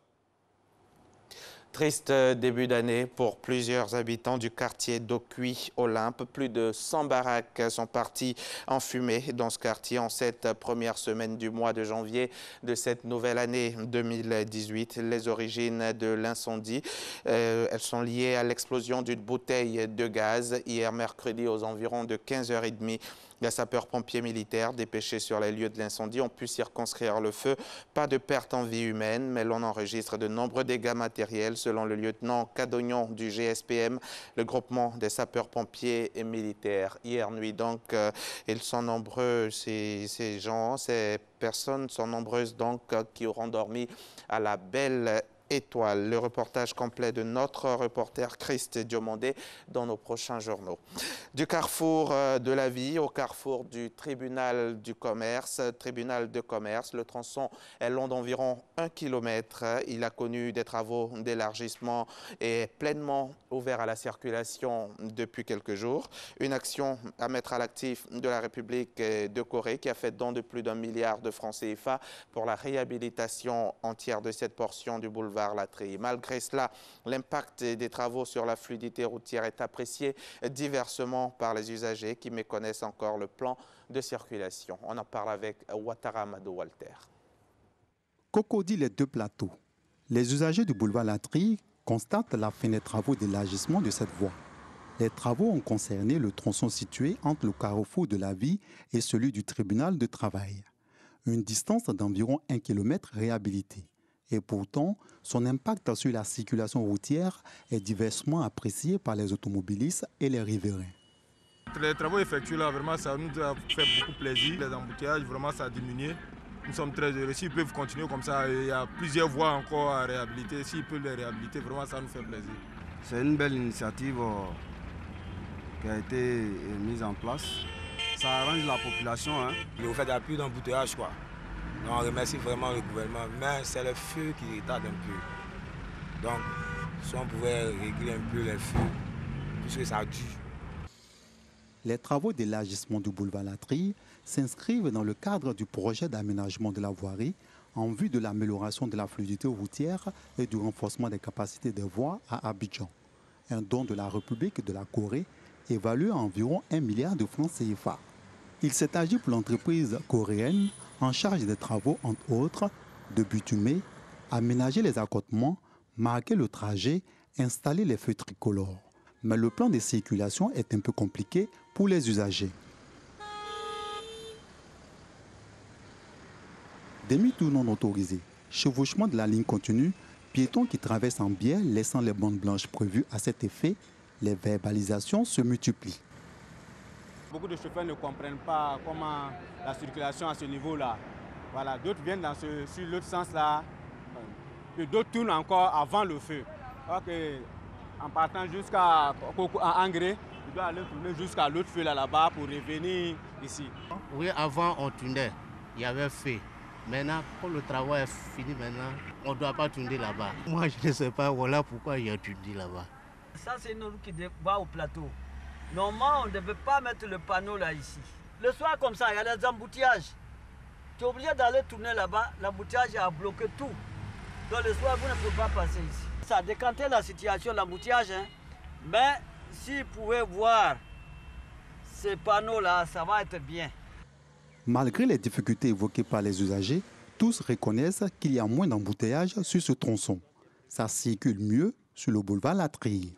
Triste début d'année pour plusieurs habitants du quartier d'Ocuy-Olympe. Plus de 100 baraques sont parties en fumée dans ce quartier en cette première semaine du mois de janvier de cette nouvelle année 2018. Les origines de l'incendie, elles sont liées à l'explosion d'une bouteille de gaz hier mercredi aux environs de 15h30. Les sapeurs-pompiers militaires dépêchés sur les lieux de l'incendie ont pu circonscrire le feu. Pas de perte en vie humaine, mais l'on enregistre de nombreux dégâts matériels selon le lieutenant Cadognon du GSPM, le groupement des sapeurs-pompiers et militaires. Hier nuit, donc, ils sont nombreux, ces personnes sont nombreuses donc qui auront dormi à la belle étoile. Le reportage complet de notre reporter Christ Diomandé dans nos prochains journaux. Du carrefour de la vie au carrefour du tribunal de commerce, le tronçon est long d'environ 1 km. Il a connu des travaux d'élargissement et est pleinement ouvert à la circulation depuis quelques jours. Une action à mettre à l'actif de la République de Corée qui a fait don de plus d'1 milliard de francs CFA pour la réhabilitation entière de cette portion du boulevard Latry. Malgré cela, l'impact des travaux sur la fluidité routière est apprécié diversement par les usagers qui méconnaissent encore le plan de circulation. On en parle avec Ouattara Amadou Walter. Cocody les deux plateaux. Les usagers du boulevard Latry constatent la fin des travaux d'élargissement de cette voie. Les travaux ont concerné le tronçon situé entre le carrefour de la vie et celui du tribunal de travail. Une distance d'environ 1 km réhabilitée. Et pourtant, son impact sur la circulation routière est diversement apprécié par les automobilistes et les riverains. Les travaux effectués là, vraiment, ça nous a fait beaucoup plaisir. Les embouteillages, vraiment, ça a diminué. Nous sommes très heureux. S'ils peuvent continuer comme ça, il y a plusieurs voies encore à réhabiliter. S'ils peuvent les réhabiliter, vraiment, ça nous fait plaisir. C'est une belle initiative qui a été mise en place. Ça arrange la population. Le fait d'appui d'embouteillage, quoi. On remercie vraiment le gouvernement, mais c'est le feu qui retarde un peu. Donc, si on pouvait régler un peu les feux, puisque ça dure. Les travaux d'élargissement du boulevard Latry s'inscrivent dans le cadre du projet d'aménagement de la voirie en vue de l'amélioration de la fluidité routière et du renforcement des capacités des voies à Abidjan. Un don de la République de la Corée évalué à environ 1 milliard de francs CFA. Il s'est agi pour l'entreprise coréenne en charge des travaux, entre autres, de bitumer, aménager les accotements, marquer le trajet, installer les feux tricolores. Mais le plan de circulation est un peu compliqué pour les usagers. Demi-tour non autorisé, chevauchement de la ligne continue, piétons qui traversent en biais laissant les bandes blanches prévues à cet effet, les verbalisations se multiplient. Beaucoup de chauffeurs ne comprennent pas comment la circulation à ce niveau-là. Voilà, d'autres viennent sur l'autre sens-là, et d'autres tournent encore avant le feu. Alors en partant jusqu'à Angré, ils doivent aller tourner jusqu'à l'autre feu là-bas pour revenir ici. Oui, avant on tournait, il y avait feu. Maintenant, quand le travail est fini maintenant, on ne doit pas tourner là-bas. Moi, je ne sais pas voilà pourquoi il y a tourné là-bas. Ça, c'est une route qui va au plateau. Normalement, on ne devait pas mettre le panneau là ici. Le soir comme ça, il y a des embouteillages. Tu es obligé d'aller tourner là-bas, l'embouteillage a bloqué tout. Donc le soir, vous ne pouvez pas passer ici. Ça a décanté la situation, l'embouteillage. Mais s'ils pouvaient voir ces panneaux-là, ça va être bien. Malgré les difficultés évoquées par les usagers, tous reconnaissent qu'il y a moins d'embouteillages sur ce tronçon. Ça circule mieux sur le boulevard Latry.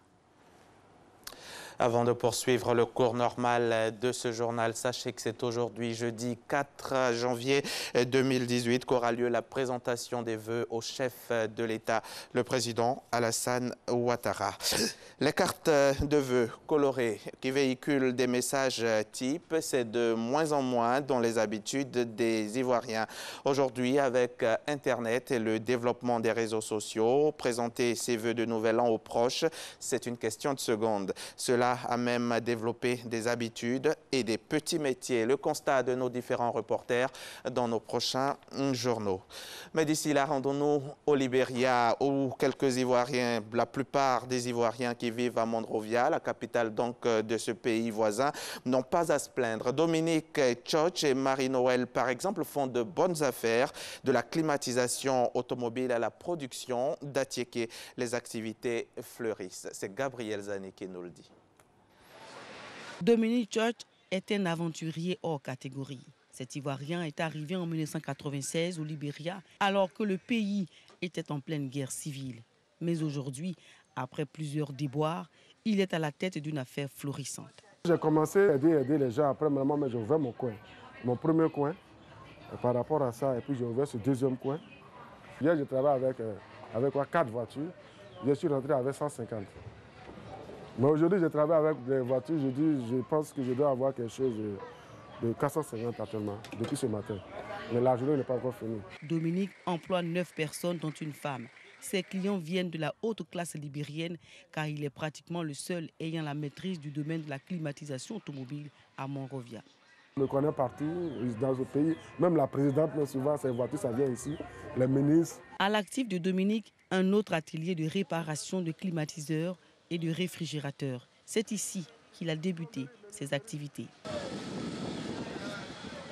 Avant de poursuivre le cours normal de ce journal, sachez que c'est aujourd'hui, jeudi 4 janvier 2018, qu'aura lieu la présentation des vœux au chef de l'État, le président Alassane Ouattara. Les cartes de vœux colorées qui véhiculent des messages types, c'est de moins en moins dans les habitudes des Ivoiriens. Aujourd'hui, avec Internet et le développement des réseaux sociaux, présenter ses vœux de nouvel an aux proches, c'est une question de secondes. Cela pas à même développer des habitudes et des petits métiers. Le constat de nos différents reporters dans nos prochains journaux. Mais d'ici là, rendons-nous au Libéria où quelques Ivoiriens, la plupart des Ivoiriens qui vivent à Monrovia, la capitale donc de ce pays voisin, n'ont pas à se plaindre. Dominique Tchotch et Marie-Noël, par exemple, font de bonnes affaires, de la climatisation automobile à la production d'Atiéké. Les activités fleurissent. C'est Gabriel Zani qui nous le dit. Dominique Tchotch est un aventurier hors catégorie. Cet Ivoirien est arrivé en 1996 au Libéria alors que le pays était en pleine guerre civile. Mais aujourd'hui, après plusieurs déboires, il est à la tête d'une affaire florissante. J'ai commencé à aider les gens. Après, maintenant, j'ai ouvert mon coin. Mon premier coin. Et par rapport à ça, et puis j'ai ouvert ce deuxième coin. Hier, j'ai travaillé avec 4 voitures. Je suis rentré avec 150. Mais aujourd'hui, je travaille avec des voitures. Je pense que je dois avoir quelque chose de 450 actuellement, depuis ce matin. Mais la journée n'est pas encore finie. Dominique emploie 9 personnes, dont une femme. Ses clients viennent de la haute classe libérienne car il est pratiquement le seul ayant la maîtrise du domaine de la climatisation automobile à Monrovia. On me connaît partout dans ce pays. Même la présidente, souvent, ses voitures, ça vient ici. Les ministres. À l'actif de Dominique, un autre atelier de réparation de climatiseurs et de réfrigérateurs. C'est ici qu'il a débuté ses activités.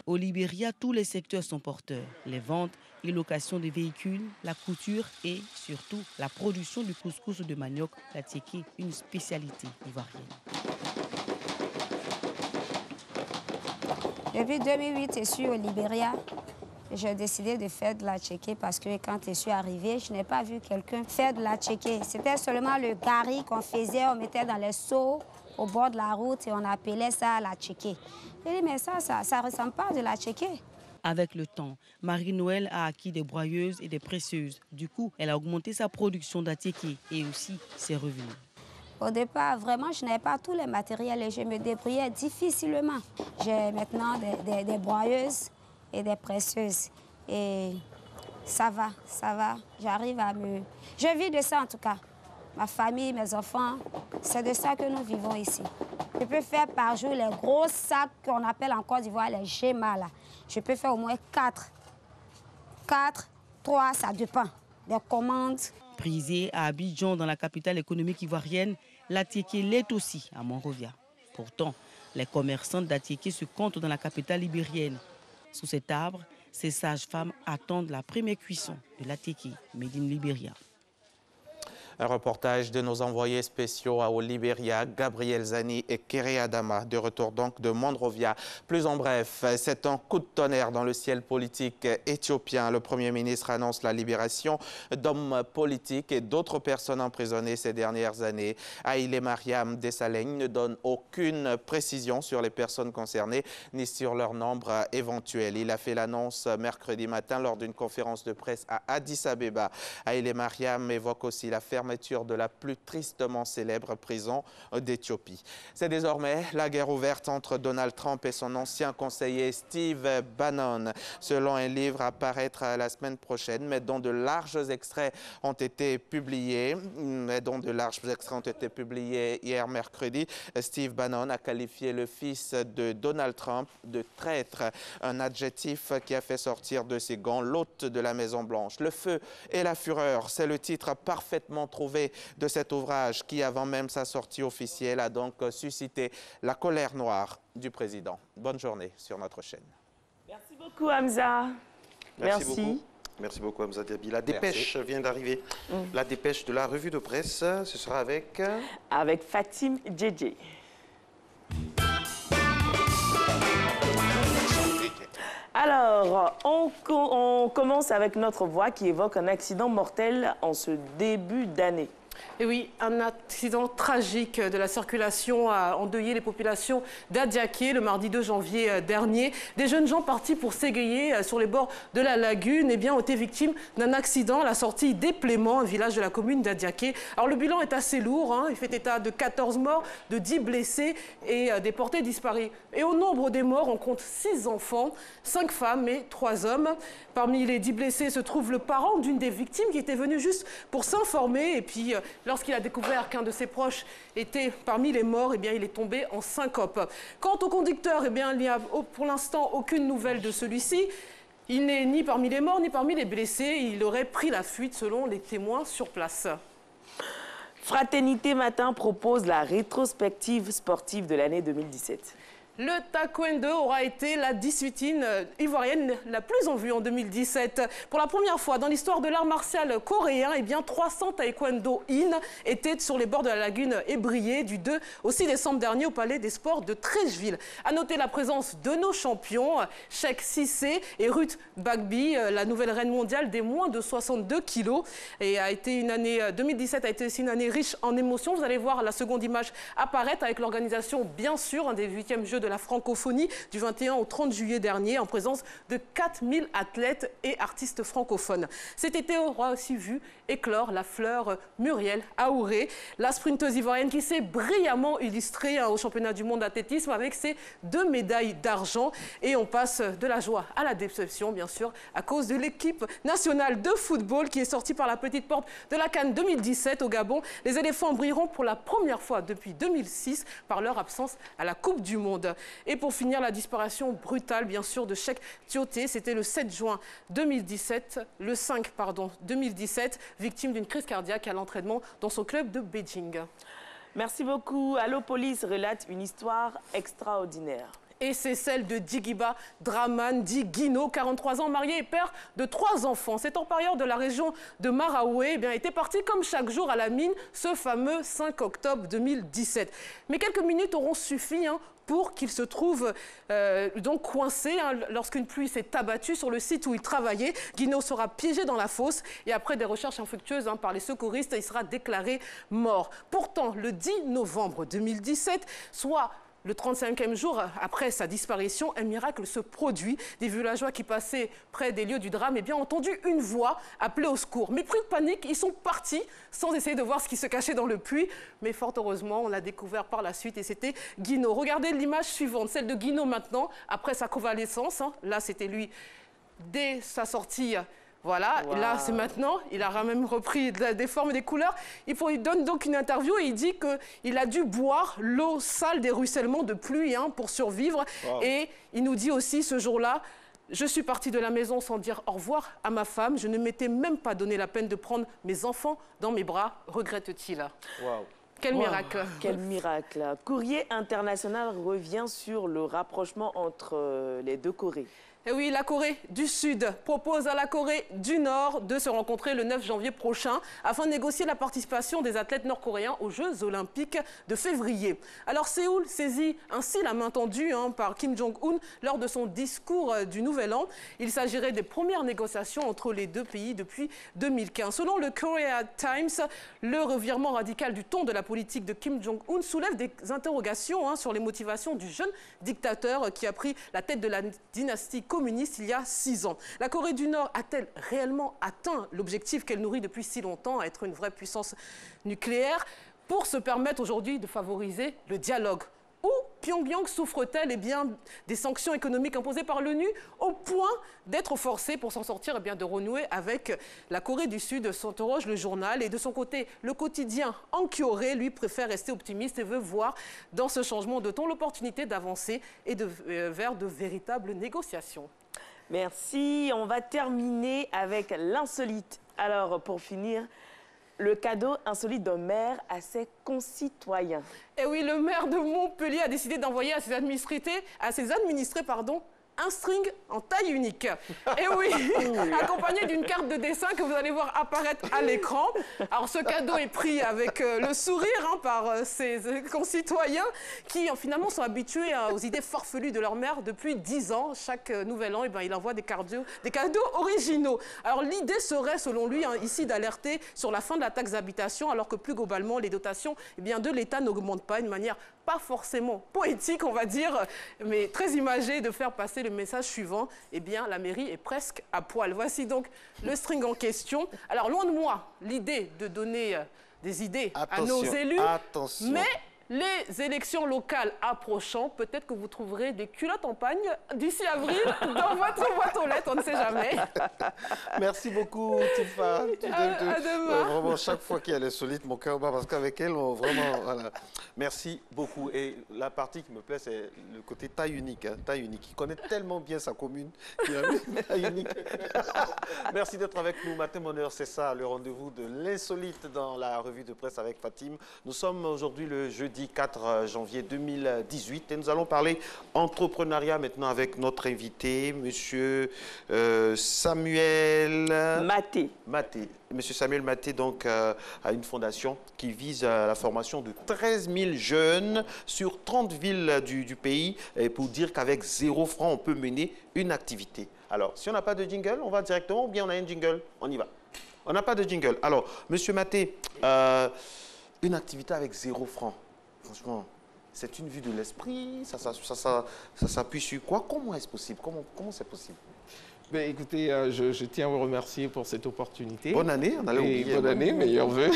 Au Libéria, tous les secteurs sont porteurs. Les ventes et locations de véhicules, la couture et surtout la production du couscous de manioc, l'atiéké, une spécialité ivoirienne. Depuis 2008, je suis au Libéria. J'ai décidé de faire de l'atiéké parce que quand je suis arrivée, je n'ai pas vu quelqu'un faire de l'atiéké. C'était seulement le gari qu'on faisait, on mettait dans les seaux au bord de la route et on appelait ça l'atiéké. J'ai dit, mais ça ne ressemble pas à de l'atiéké. Avec le temps, Marie-Noël a acquis des broyeuses et des presseuses. Du coup, elle a augmenté sa production d'atiéké et aussi ses revenus. Au départ, vraiment, je n'avais pas tous les matériels et je me débrouillais difficilement. J'ai maintenant des broyeuses et des presseuses. Et ça va. J'arrive à me... Je vis de ça en tout cas. Ma famille, mes enfants, c'est de ça que nous vivons ici. Je peux faire par jour les gros sacs qu'on appelle en Côte d'Ivoire les GEMA là. Je peux faire au moins 4, 3, ça dépend des commandes. Prisé à Abidjan, dans la capitale économique ivoirienne, l'atiéké l'est aussi à Monrovia. Pourtant, les commerçants d'atiéké se comptent dans la capitale libérienne. Sous cet arbre, ces sages-femmes attendent la première cuisson de l'atiéké made in Libéria. Un reportage de nos envoyés spéciaux au Libéria, Gabriel Zani et Kéré Adama, de retour donc de Monrovia. Plus en bref, c'est un coup de tonnerre dans le ciel politique éthiopien. Le Premier ministre annonce la libération d'hommes politiques et d'autres personnes emprisonnées ces dernières années. Haïlé Mariam Dessalegne ne donne aucune précision sur les personnes concernées ni sur leur nombre éventuel. Il a fait l'annonce mercredi matin lors d'une conférence de presse à Addis Abeba. Haïlé Mariam évoque aussi la fermeture de la plus tristement célèbre prison d'Éthiopie. C'est désormais la guerre ouverte entre Donald Trump et son ancien conseiller Steve Bannon, selon un livre à paraître la semaine prochaine, mais dont de larges extraits ont été publiés. Hier mercredi. Steve Bannon a qualifié le fils de Donald Trump de traître, un adjectif qui a fait sortir de ses gants l'hôte de la Maison-Blanche. Le feu et la fureur, c'est le titre parfaitement trouvé de cet ouvrage qui, avant même sa sortie officielle, a donc suscité la colère noire du président. Bonne journée sur notre chaîne. Merci beaucoup, Hamza. Merci beaucoup. Merci beaucoup, Hamza Diaby. La dépêche vient d'arriver. La dépêche de la revue de presse, ce sera avec... Avec Fatim Djedje. Alors, on commence avec notre voix qui évoque un accident mortel en ce début d'année. Et oui, un accident tragique de la circulation a endeuillé les populations d'Adiaké le mardi 2 janvier dernier. Des jeunes gens partis pour s'égayer sur les bords de la lagune ont été victimes d'un accident à la sortie d'Éplément, un village de la commune d'Adiaké. Alors le bilan est assez lourd, il fait état de 14 morts, de 10 blessés et des portés disparus. Et au nombre des morts, on compte 6 enfants, 5 femmes et 3 hommes. Parmi les 10 blessés se trouve le parent d'une des victimes qui était venue juste pour s'informer et puis lorsqu'il a découvert qu'un de ses proches était parmi les morts, eh bien, il est tombé en syncope. Quant au conducteur, eh bien, il n'y a pour l'instant aucune nouvelle de celui-ci. Il n'est ni parmi les morts, ni parmi les blessés. Il aurait pris la fuite selon les témoins sur place. Fraternité Matin propose la rétrospective sportive de l'année 2017. Le taekwondo aura été la discipline ivoirienne la plus en vue en 2017. Pour la première fois dans l'histoire de l'art martial coréen, eh bien 300 taekwondo-in étaient sur les bords de la lagune Ébrié du 2 au 6 décembre dernier au Palais des Sports de Treichville. À noter la présence de nos champions, Cheikh Cissé et Ruth Bagby, la nouvelle reine mondiale des moins de 62 kilos. Et 2017 a été aussi une année riche en émotions. Vous allez voir la seconde image apparaître avec l'organisation, bien sûr, des 8e Jeux de la francophonie du 21 au 30 juillet dernier en présence de 4000 athlètes et artistes francophones. Cet été aura aussi vu éclore la fleur Muriel Aouré, la sprinteuse ivoirienne qui s'est brillamment illustrée au championnat du monde d'athlétisme avec ses 2 médailles d'argent. Et on passe de la joie à la déception, bien sûr, à cause de l'équipe nationale de football qui est sortie par la petite porte de la CAN 2017 au Gabon. Les éléphants brilleront pour la première fois depuis 2006 par leur absence à la Coupe du Monde. Et pour finir, la disparition brutale, bien sûr, de Cheikh Tioté. C'était le 7 juin 2017, le 5, pardon, 2017, victime d'une crise cardiaque à l'entraînement dans son club de Beijing. Merci beaucoup. Allo Police relate une histoire extraordinaire. Et c'est celle de Digiba Draman, dit Guino, 43 ans, marié et père de 3 enfants. Cet empailleur de la région de Maraoué était parti comme chaque jour à la mine ce fameux 5 octobre 2017. Mais quelques minutes auront suffi pour qu'il se trouve donc coincé lorsqu'une pluie s'est abattue sur le site où il travaillait. Guino sera piégé dans la fosse et après des recherches infructueuses par les secouristes, il sera déclaré mort. Pourtant, le 10 novembre 2017, soit le 35e jour après sa disparition, un miracle se produit. Des villageois qui passaient près des lieux du drame ont entendu une voix appeler au secours. Mais pris de panique, ils sont partis sans essayer de voir ce qui se cachait dans le puits. Mais fort heureusement, on l'a découvert par la suite et c'était Guino. Regardez l'image suivante, celle de Guino maintenant, après sa convalescence. Là, c'était lui dès sa sortie. Voilà, wow. Là c'est maintenant, il a même repris des formes et des couleurs. Il donne donc une interview et il dit qu'il a dû boire l'eau sale des ruissellements de pluie pour survivre. Wow. Et il nous dit aussi ce jour-là, je suis parti de la maison sans dire au revoir à ma femme. Je ne m'étais même pas donné la peine de prendre mes enfants dans mes bras, regrette-t-il. Wow. Quel miracle. Quel miracle. Courrier international revient sur le rapprochement entre les deux Corées. Et oui, la Corée du Sud propose à la Corée du Nord de se rencontrer le 9 janvier prochain afin de négocier la participation des athlètes nord-coréens aux Jeux Olympiques de février. Alors Séoul saisit ainsi la main tendue par Kim Jong-un lors de son discours du Nouvel An. Il s'agirait des premières négociations entre les deux pays depuis 2015. Selon le Korea Times, le revirement radical du ton de la politique de Kim Jong-un soulève des interrogations sur les motivations du jeune dictateur qui a pris la tête de la dynastie communiste il y a 6 ans. La Corée du Nord a-t-elle réellement atteint l'objectif qu'elle nourrit depuis si longtemps, à être une vraie puissance nucléaire, pour se permettre aujourd'hui de favoriser le dialogue? Ou Pyongyang souffre-t-elle des sanctions économiques imposées par l'ONU au point d'être forcée pour s'en sortir de renouer avec la Corée du Sud, s'interroge le journal. Et de son côté, le quotidien Ankyoré, lui, préfère rester optimiste et veut voir dans ce changement de ton l'opportunité d'avancer et vers de véritables négociations. Merci. On va terminer avec l'insolite. Alors, pour finir, le cadeau insolite d'un maire à ses concitoyens. Et oui, le maire de Montpellier a décidé d'envoyer à ses administrés, un string en taille unique. Et oui, accompagné d'une carte de dessin que vous allez voir apparaître à l'écran. Alors, ce cadeau est pris avec le sourire par ses concitoyens qui, finalement, sont habitués aux idées farfelues de leur maire depuis 10 ans. Chaque nouvel an, il envoie des cadeaux originaux. Alors, l'idée serait, selon lui, ici, d'alerter sur la fin de la taxe d'habitation, alors que plus globalement, les dotations de l'État n'augmentent pas d'une manière pas forcément poétique, on va dire, mais très imagée, de faire passer le message suivant, la mairie est presque à poil. Voici donc le string en question. Alors, loin de moi l'idée de donner des idées à nos élus, mais les élections locales approchant, peut-être que vous trouverez des culottes en pagne d'ici avril dans votre boîte aux lettres, on ne sait jamais. Merci beaucoup, Tifa. À demain. Vraiment, chaque fois qu'il y a l'insolite, mon cœur bat parce qu'avec elle, vraiment, voilà. Merci beaucoup. Et la partie qui me plaît, c'est le côté taille unique. Hein, taille unique. Il connaît tellement bien sa commune qu'il a mis taille unique. Merci d'être avec nous. Matin Bonheur, c'est ça, le rendez-vous de l'insolite dans la revue de presse avec Fatim. Nous sommes aujourd'hui le jeudi 4 janvier 2018 et nous allons parler entrepreneuriat maintenant avec notre invité, monsieur Samuel Maté. Monsieur Samuel Maté donc, a une fondation qui vise la formation de 13 000 jeunes sur 30 villes du pays et pour dire qu'avec 0 franc, on peut mener une activité. Alors, si on n'a pas de jingle, on va directement ou bien on a un jingle? On y va. On n'a pas de jingle. Alors, monsieur Maté, une activité avec 0 franc, franchement, c'est une vue de l'esprit, ça s'appuie sur quoi? Comment est-ce possible? Comment c'est possible? Ben, écoutez, je tiens à vous remercier pour cette opportunité. Bonne année, on allait oublier. Bonne année, meilleurs vœux.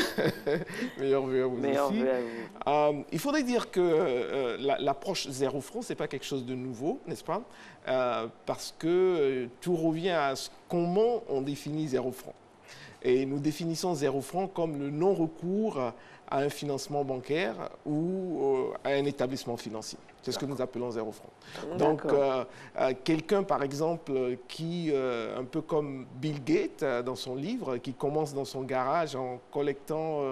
Meilleurs vœux à vous meilleurs aussi. Vœux à vous. Il faudrait dire que l'approche 0 franc, ce n'est pas quelque chose de nouveau, n'est-ce pas? Parce que tout revient à comment on définit 0 franc. Et nous définissons 0 franc comme le non-recours à un financement bancaire ou à un établissement financier. C'est ce que nous appelons 0 franc. Donc, quelqu'un, par exemple, qui, un peu comme Bill Gates dans son livre, qui commence dans son garage en collectant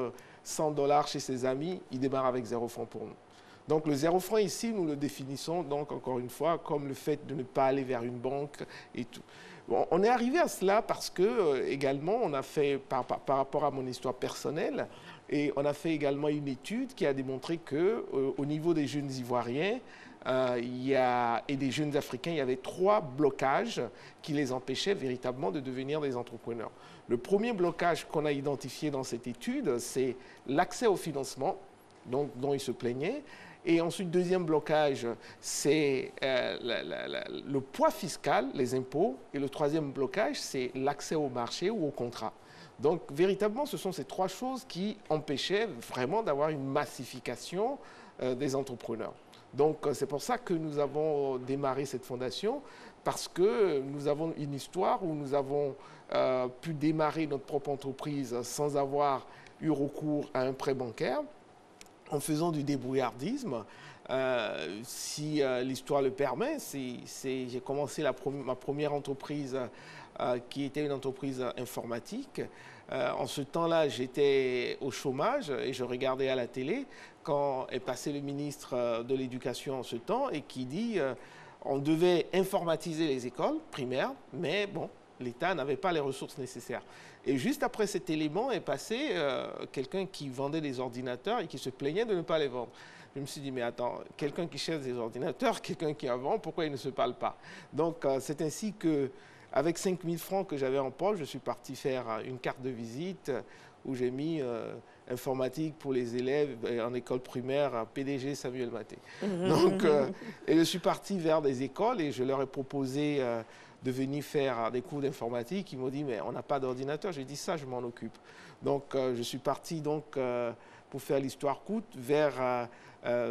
$100 chez ses amis, il démarre avec 0 franc pour nous. Donc, le 0 franc ici, nous le définissons, donc, encore une fois, comme le fait de ne pas aller vers une banque et tout. Bon, on est arrivé à cela parce que, également, on a fait, par rapport à mon histoire personnelle, et on a fait également une étude qui a démontré qu'au niveau des jeunes Ivoiriens et des jeunes Africains, il y avait 3 blocages qui les empêchaient véritablement de devenir des entrepreneurs. Le premier blocage qu'on a identifié dans cette étude, c'est l'accès au financement, dont ils se plaignaient. Et ensuite, deuxième blocage, c'est le poids fiscal, les impôts. Et le troisième blocage, c'est l'accès au marché ou au contrat. Donc, véritablement, ce sont ces 3 choses qui empêchaient vraiment d'avoir une massification des entrepreneurs. Donc, c'est pour ça que nous avons démarré cette fondation, parce que nous avons une histoire où nous avons pu démarrer notre propre entreprise sans avoir eu recours à un prêt bancaire, en faisant du débrouillardisme. Si l'histoire le permet, j'ai commencé ma première entreprise qui était une entreprise informatique. En ce temps-là, j'étais au chômage et je regardais à la télé quand est passé le ministre de l'Éducation en ce temps et qui dit on devait informatiser les écoles primaires, mais bon, l'État n'avait pas les ressources nécessaires. Et juste après cet élément est passé quelqu'un qui vendait des ordinateurs et qui se plaignait de ne pas les vendre. Je me suis dit, mais attends, quelqu'un qui cherche des ordinateurs, quelqu'un qui en vend, pourquoi il ne se parle pas? Donc, c'est ainsi qu'avec 5 000 francs que j'avais en poche, je suis parti faire une carte de visite où j'ai mis informatique pour les élèves en école primaire, PDG Samuel Maté. Donc, et je suis parti vers des écoles et je leur ai proposé de venir faire des cours d'informatique. Ils m'ont dit, mais on n'a pas d'ordinateur. J'ai dit, ça, je m'en occupe. Donc, je suis parti donc, pour faire l'histoire courte vers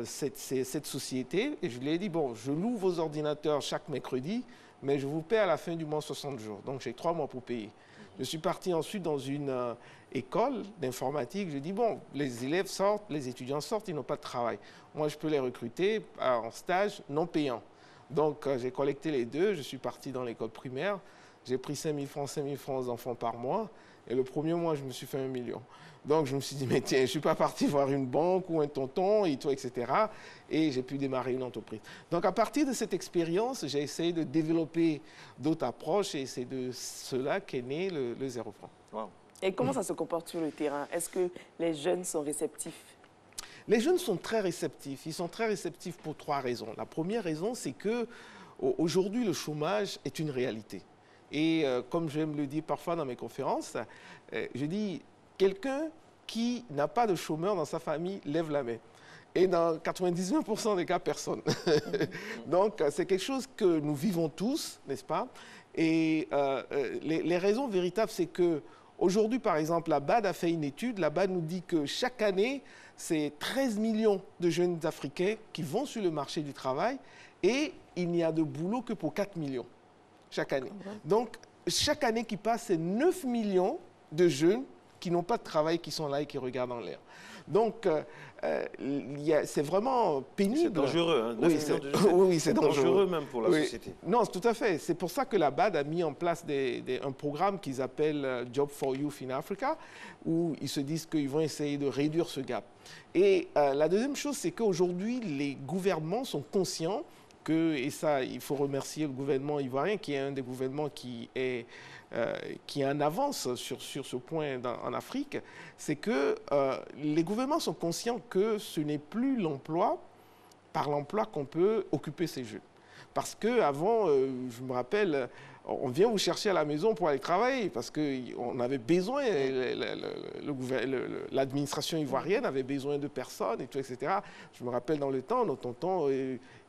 cette société. Et je lui ai dit, bon, je loue vos ordinateurs chaque mercredi, mais je vous paie à la fin du mois 60 jours. Donc, j'ai 3 mois pour payer. Je suis parti ensuite dans une école d'informatique. Je dis, bon, les élèves sortent, les étudiants sortent, ils n'ont pas de travail. Moi, je peux les recruter en stage non payant. Donc, j'ai collecté les deux. Je suis parti dans l'école primaire. J'ai pris 5 000 francs aux enfants par mois. Et le premier mois, je me suis fait 1 million. Donc, je me suis dit, mais tiens, je ne suis pas parti voir une banque ou un tonton, et tout, etc. Et j'ai pu démarrer une entreprise. Donc, à partir de cette expérience, j'ai essayé de développer d'autres approches. Et c'est de cela qu'est né le 0 franc. Wow. Et comment ça se comporte sur le terrain? Est-ce que les jeunes sont réceptifs? Les jeunes sont très réceptifs. Ils sont très réceptifs pour 3 raisons. La première raison, c'est qu'aujourd'hui, le chômage est une réalité. Et comme j'aime le dire parfois dans mes conférences, je dis, quelqu'un qui n'a pas de chômeur dans sa famille, lève la main. Et dans 99% des cas, personne. Donc, c'est quelque chose que nous vivons tous, n'est-ce pas? Et les raisons véritables, c'est que aujourd'hui, par exemple, la BAD a fait une étude. La BAD nous dit que chaque année, c'est 13 millions de jeunes Africains qui vont sur le marché du travail et il n'y a de boulot que pour 4 millions chaque année. Donc, chaque année qui passe, c'est 9 millions de jeunes qui n'ont pas de travail, qui sont là et qui regardent en l'air. Donc, c'est vraiment pénible. C'est dangereux, hein, oui, oui, c'est dangereux même pour la société. Non, tout à fait. C'est pour ça que la BAD a mis en place un programme qu'ils appellent Job for Youth in Africa, où ils se disent qu'ils vont essayer de réduire ce gap. Et la deuxième chose, c'est qu'aujourd'hui, les gouvernements sont conscients et ça, il faut remercier le gouvernement ivoirien, qui est un des gouvernements qui est en avance sur ce point en Afrique, c'est que les gouvernements sont conscients que ce n'est plus par l'emploi qu'on peut occuper ces jeunes. Parce qu'avant, je me rappelle, on vient vous chercher à la maison pour aller travailler parce qu'on avait besoin, l'administration ivoirienne avait besoin de personnes et tout, etc. Je me rappelle dans le temps, notre tonton,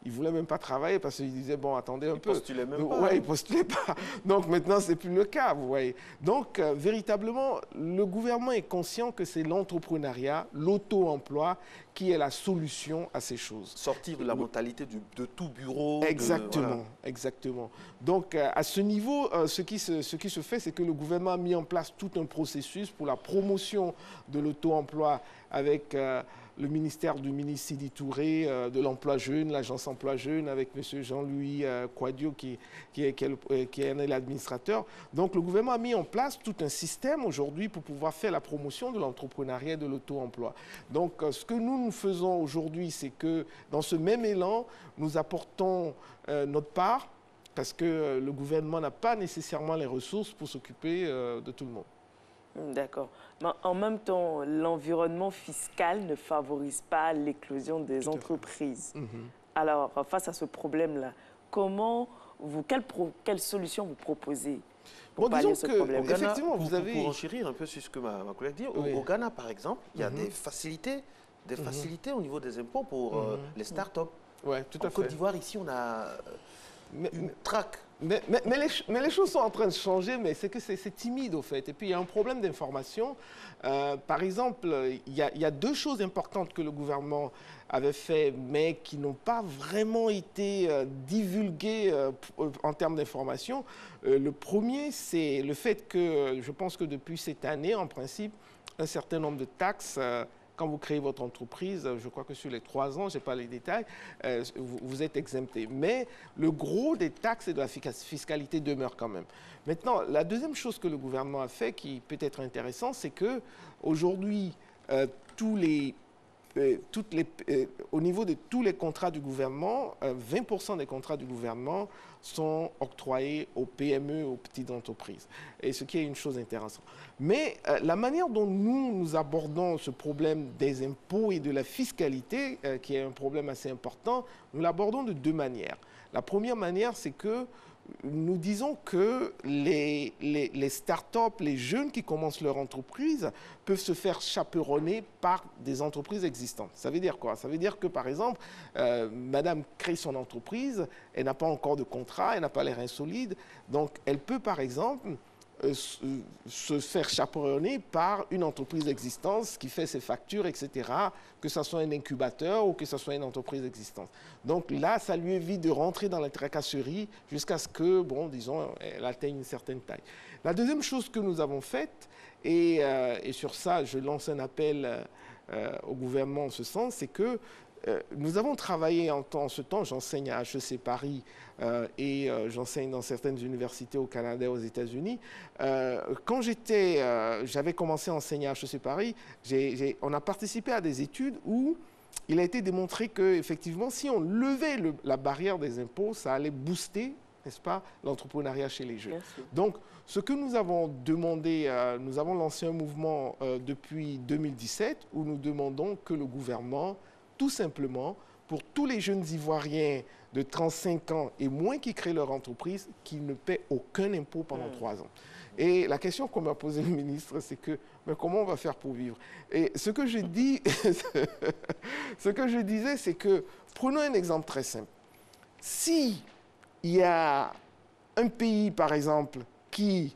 il ne voulait même pas travailler parce qu'il disait, bon, attendez un peu. Il postulait même pas. Oui, il ne postulait pas. Donc maintenant, ce n'est plus le cas, vous voyez. Donc, véritablement, le gouvernement est conscient que c'est l'entrepreneuriat, l'auto-emploi qui est la solution à ces choses. Sortir de la mentalité de tout bureau. Exactement, voilà. Exactement. Donc, à ce niveau, ce qui se fait, c'est que le gouvernement a mis en place tout un processus pour la promotion de l'auto-emploi avec le ministère du ministre Sidi Touré, de l'emploi jeune, l'agence emploi jeune, avec M. Jean-Louis Quadio, qui est l'administrateur. Donc, le gouvernement a mis en place tout un système aujourd'hui pour pouvoir faire la promotion de l'entrepreneuriat et de l'auto-emploi. Donc, ce que nous faisons aujourd'hui, c'est que dans ce même élan, nous apportons notre part, parce que le gouvernement n'a pas nécessairement les ressources pour s'occuper de tout le monde. D'accord. Mais en même temps, l'environnement fiscal ne favorise pas l'éclosion des entreprises. Alors, face à ce problème-là, quelle solution vous proposez pour pallier ce problème? Effectivement, pour enchérir un peu sur ce que ma collègue dit, au Ghana, par exemple, il y a des facilités au niveau des impôts pour les start-up. Ouais, tout à fait. En Côte d'Ivoire, ici, on a une traque. Mais les choses sont en train de changer, mais c'est que c'est timide, au fait. Et puis, il y a un problème d'information. Par exemple, il y a deux choses importantes que le gouvernement avait fait, mais qui n'ont pas vraiment été divulguées en termes d'information. Le premier, c'est le fait que, je pense que depuis cette année, en principe, un certain nombre de taxes... Quand vous créez votre entreprise, je crois que sur les 3 ans, je n'ai pas les détails, vous êtes exempté. Mais le gros des taxes et de la fiscalité demeure quand même. Maintenant, la deuxième chose que le gouvernement a fait, qui peut être intéressant, c'est qu'aujourd'hui, au niveau de tous les contrats du gouvernement, 20% des contrats du gouvernement sont octroyés aux PME, aux petites entreprises. Et ce qui est une chose intéressante. Mais la manière dont nous abordons ce problème des impôts et de la fiscalité, qui est un problème assez important, nous l'abordons de deux manières. La première manière, c'est que nous disons que les start-up, les jeunes qui commencent leur entreprise peuvent se faire chaperonner par des entreprises existantes. Ça veut dire quoi? Ça veut dire que, par exemple, madame crée son entreprise, elle n'a pas encore de contrat, elle n'a pas les reins solides, donc elle peut, par exemple, se faire chaperonner par une entreprise existante qui fait ses factures, etc., que ce soit un incubateur ou que ce soit une entreprise existante. Donc là, ça lui évite de rentrer dans la tracasserie jusqu'à ce que, bon, disons, elle atteigne une certaine taille. La deuxième chose que nous avons faite, et sur ça, je lance un appel au gouvernement en ce sens, c'est que nous avons travaillé en ce temps, j'enseigne à HEC Paris et j'enseigne dans certaines universités au Canada et aux États-Unis. Quand j'avais commencé à enseigner à HEC Paris, on a participé à des études où il a été démontré qu'effectivement, si on levait la barrière des impôts, ça allait booster, n'est-ce pas, l'entrepreneuriat chez les jeunes. Donc, ce que nous avons demandé, nous avons lancé un mouvement depuis 2017 où nous demandons que le gouvernement, tout simplement, pour tous les jeunes Ivoiriens de 35 ans et moins qui créent leur entreprise, qu'ils ne paient aucun impôt pendant 3 ans. Et la question qu'on m'a posée le ministre, c'est que, mais comment on va faire pour vivre? Et ce que je dis, ce que je disais, c'est que, prenons un exemple très simple. Si il y a un pays, par exemple, qui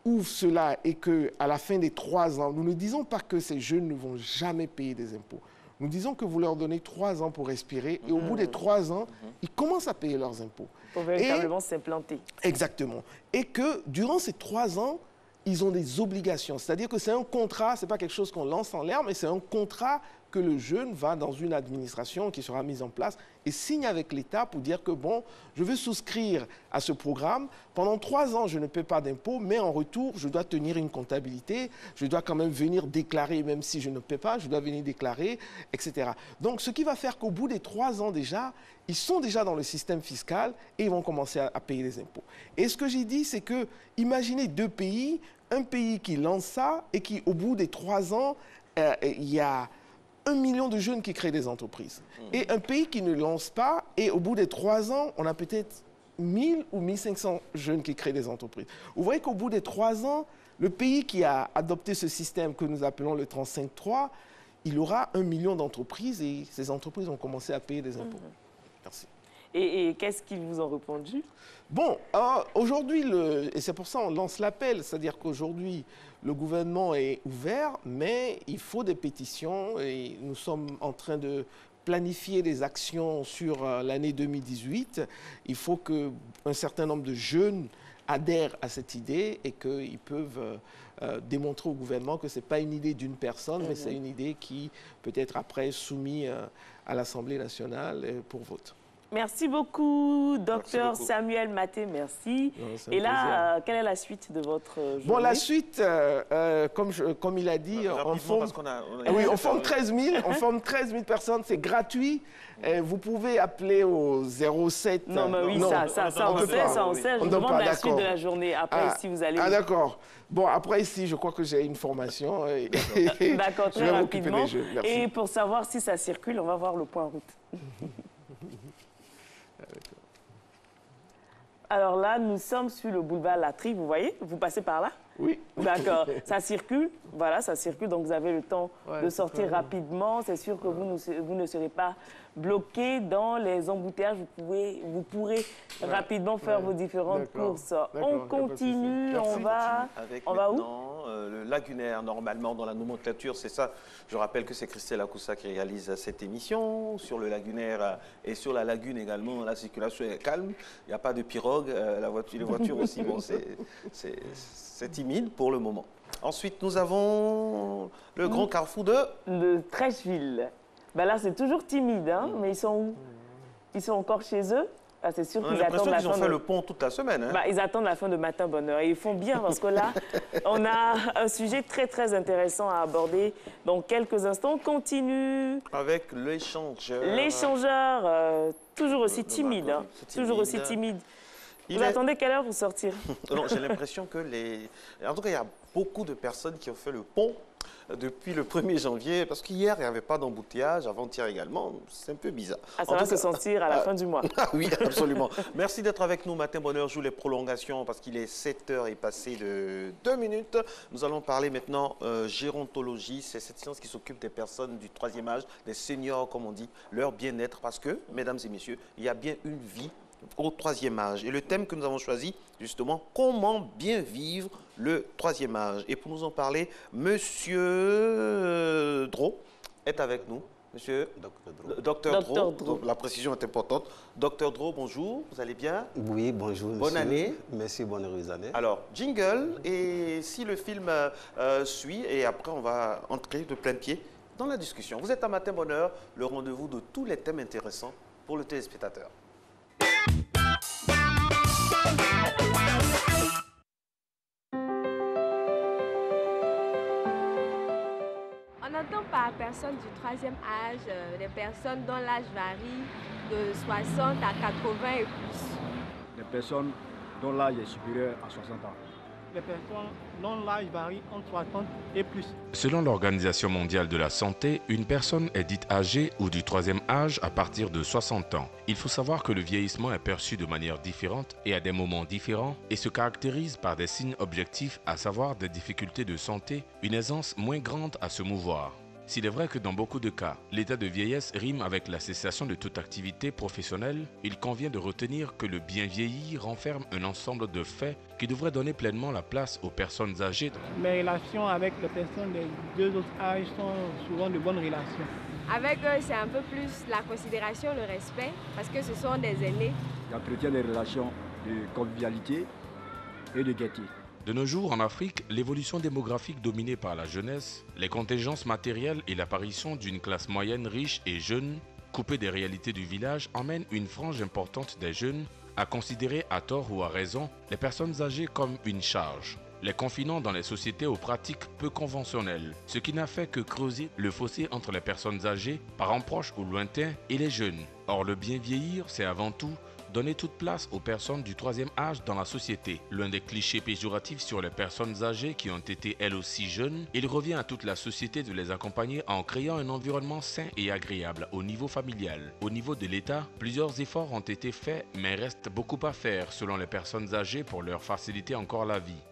ouvre cela et qu'à la fin des 3 ans, nous ne disons pas que ces jeunes ne vont jamais payer des impôts. nous disons que vous leur donnez 3 ans pour respirer et au bout des 3 ans, ils commencent à payer leurs impôts. Pour véritablement s'implanter. Exactement. Et que durant ces 3 ans, ils ont des obligations. C'est-à-dire que c'est un contrat, ce n'est pas quelque chose qu'on lance en l'air, mais c'est un contrat que le jeune va dans une administration qui sera mise en place et signe avec l'État pour dire que bon, je veux souscrire à ce programme. Pendant 3 ans, je ne paie pas d'impôts, mais en retour, je dois tenir une comptabilité. Je dois quand même venir déclarer, même si je ne paie pas, je dois venir déclarer, etc. Donc, ce qui va faire qu'au bout des 3 ans déjà, ils sont déjà dans le système fiscal et ils vont commencer à payer les impôts. Et ce que j'ai dit, c'est que, imaginez 2 pays, un pays qui lance ça et qui, au bout des 3 ans, il y a 1 million de jeunes qui créent des entreprises. Et un pays qui ne lance pas, et au bout des 3 ans, on a peut-être 1000 ou 1500 jeunes qui créent des entreprises. Vous voyez qu'au bout des 3 ans, le pays qui a adopté ce système que nous appelons le 35-3, il aura 1 million d'entreprises et ces entreprises ont commencé à payer des impôts. Merci. Et qu'est-ce qu'ils vous ont répondu? Bon, aujourd'hui, et c'est pour ça qu'on lance l'appel, c'est-à-dire qu'aujourd'hui, le gouvernement est ouvert, mais il faut des pétitions et nous sommes en train de planifier des actions sur l'année 2018. Il faut qu'un certain nombre de jeunes adhèrent à cette idée et qu'ils peuvent démontrer au gouvernement que ce n'est pas une idée d'une personne, mais c'est une idée qui peut être après soumise à l'Assemblée nationale pour vote. Merci beaucoup, docteur Samuel Maté, merci. Et là, quelle est la suite de votre journée? Bon, la suite, comme il a dit, on forme 13 000, on forme 13 000 personnes, c'est gratuit. Vous pouvez appeler au 07. Non, mais oui, ça on sait. Je demande la suite de la journée. Après, ici, vous allez... Ah, d'accord. Bon, après, ici, je crois que j'ai une formation. D'accord, très rapidement. Et pour savoir si ça circule, on va voir le point route. Alors là, nous sommes sur le boulevard Latry, vous voyez? Vous passez par là? Oui. D'accord. Ça circule, voilà, ça circule, donc vous avez le temps de sortir rapidement. C'est sûr que vous ne serez pas bloqué dans les embouteillages. Vous pourrez rapidement faire vos différentes courses. On continue, on va où? Le lagunaire, normalement, dans la nomenclature, c'est ça. Je rappelle que c'est Christelle Akoussa qui réalise cette émission. Sur le lagunaire et sur la lagune également, la circulation est calme. Il n'y a pas de pirogue. Les voitures aussi, bon, c'est timide pour le moment. Ensuite, nous avons le grand carrefour de Trècheville. Ben là, c'est toujours timide, hein, mais ils sont où? Ils sont encore chez eux? Ah, c'est sûr qu'ils attendent la fin. Ils ont fait le pont toute la semaine. Hein. Bah, ils attendent la fin de Matin Bonheur. Et ils font bien parce que là, on a un sujet très, très intéressant à aborder dans quelques instants. On continue. Avec l'échangeur. L'échangeur, toujours aussi timide. Hein, toujours aussi timide. Vous attendez quelle heure pour sortir? Non, j'ai l'impression que En tout cas, il y a beaucoup de personnes qui ont fait le pont depuis le 1er janvier, parce qu'hier, il n'y avait pas d'embouteillage, avant-hier également, c'est un peu bizarre. Ah, ça va se sentir à la fin du mois. Oui, absolument. Merci d'être avec nous. Matin Bonheur joue les prolongations, parce qu'il est 7h et passé de 2 minutes. Nous allons parler maintenant gérontologie. C'est cette science qui s'occupe des personnes du 3e âge, des seniors, comme on dit, leur bien-être, parce que, mesdames et messieurs, il y a bien une vie au 3e âge. Et le thème que nous avons choisi, justement, comment bien vivre le 3e âge. Et pour nous en parler, Monsieur Dro est avec nous. Monsieur Docteur Dro. La précision est importante. Docteur Dro, bonjour, vous allez bien? Oui, bonjour, monsieur. Bonne année. Merci, bonne heureuse année. Alors, jingle, et si le film suit, et après on va entrer de plein pied dans la discussion. Vous êtes à Matin Bonheur, le rendez-vous de tous les thèmes intéressants pour le téléspectateur. On entend par personnes du 3e âge des personnes dont l'âge varie de 60 à 80 et plus. Des personnes dont l'âge est supérieur à 60 ans. Les personnes dont l'âge varie entre 60 et plus. Selon l'Organisation mondiale de la santé, une personne est dite âgée ou du 3e âge à partir de 60 ans. Il faut savoir que le vieillissement est perçu de manière différente et à des moments différents et se caractérise par des signes objectifs, à savoir des difficultés de santé, une aisance moins grande à se mouvoir. S'il est vrai que dans beaucoup de cas, l'état de vieillesse rime avec la cessation de toute activité professionnelle, il convient de retenir que le bien vieillir renferme un ensemble de faits qui devraient donner pleinement la place aux personnes âgées. Mes relations avec les personnes des 2 autres âges sont souvent de bonnes relations. Avec eux, c'est un peu plus la considération, le respect, parce que ce sont des aînés. Qui entretiennent des relations de convivialité et de gaieté. De nos jours, en Afrique, l'évolution démographique dominée par la jeunesse, les contingences matérielles et l'apparition d'une classe moyenne riche et jeune, coupée des réalités du village, emmène une frange importante des jeunes à considérer à tort ou à raison les personnes âgées comme une charge, les confinant dans les sociétés aux pratiques peu conventionnelles, ce qui n'a fait que creuser le fossé entre les personnes âgées, parents proches ou lointains, et les jeunes. Or, le bien vieillir, c'est avant tout donner toute place aux personnes du troisième âge dans la société. L'un des clichés péjoratifs sur les personnes âgées qui ont été elles aussi jeunes, il revient à toute la société de les accompagner en créant un environnement sain et agréable au niveau familial. Au niveau de l'État, plusieurs efforts ont été faits, mais reste beaucoup à faire selon les personnes âgées pour leur faciliter encore la vie.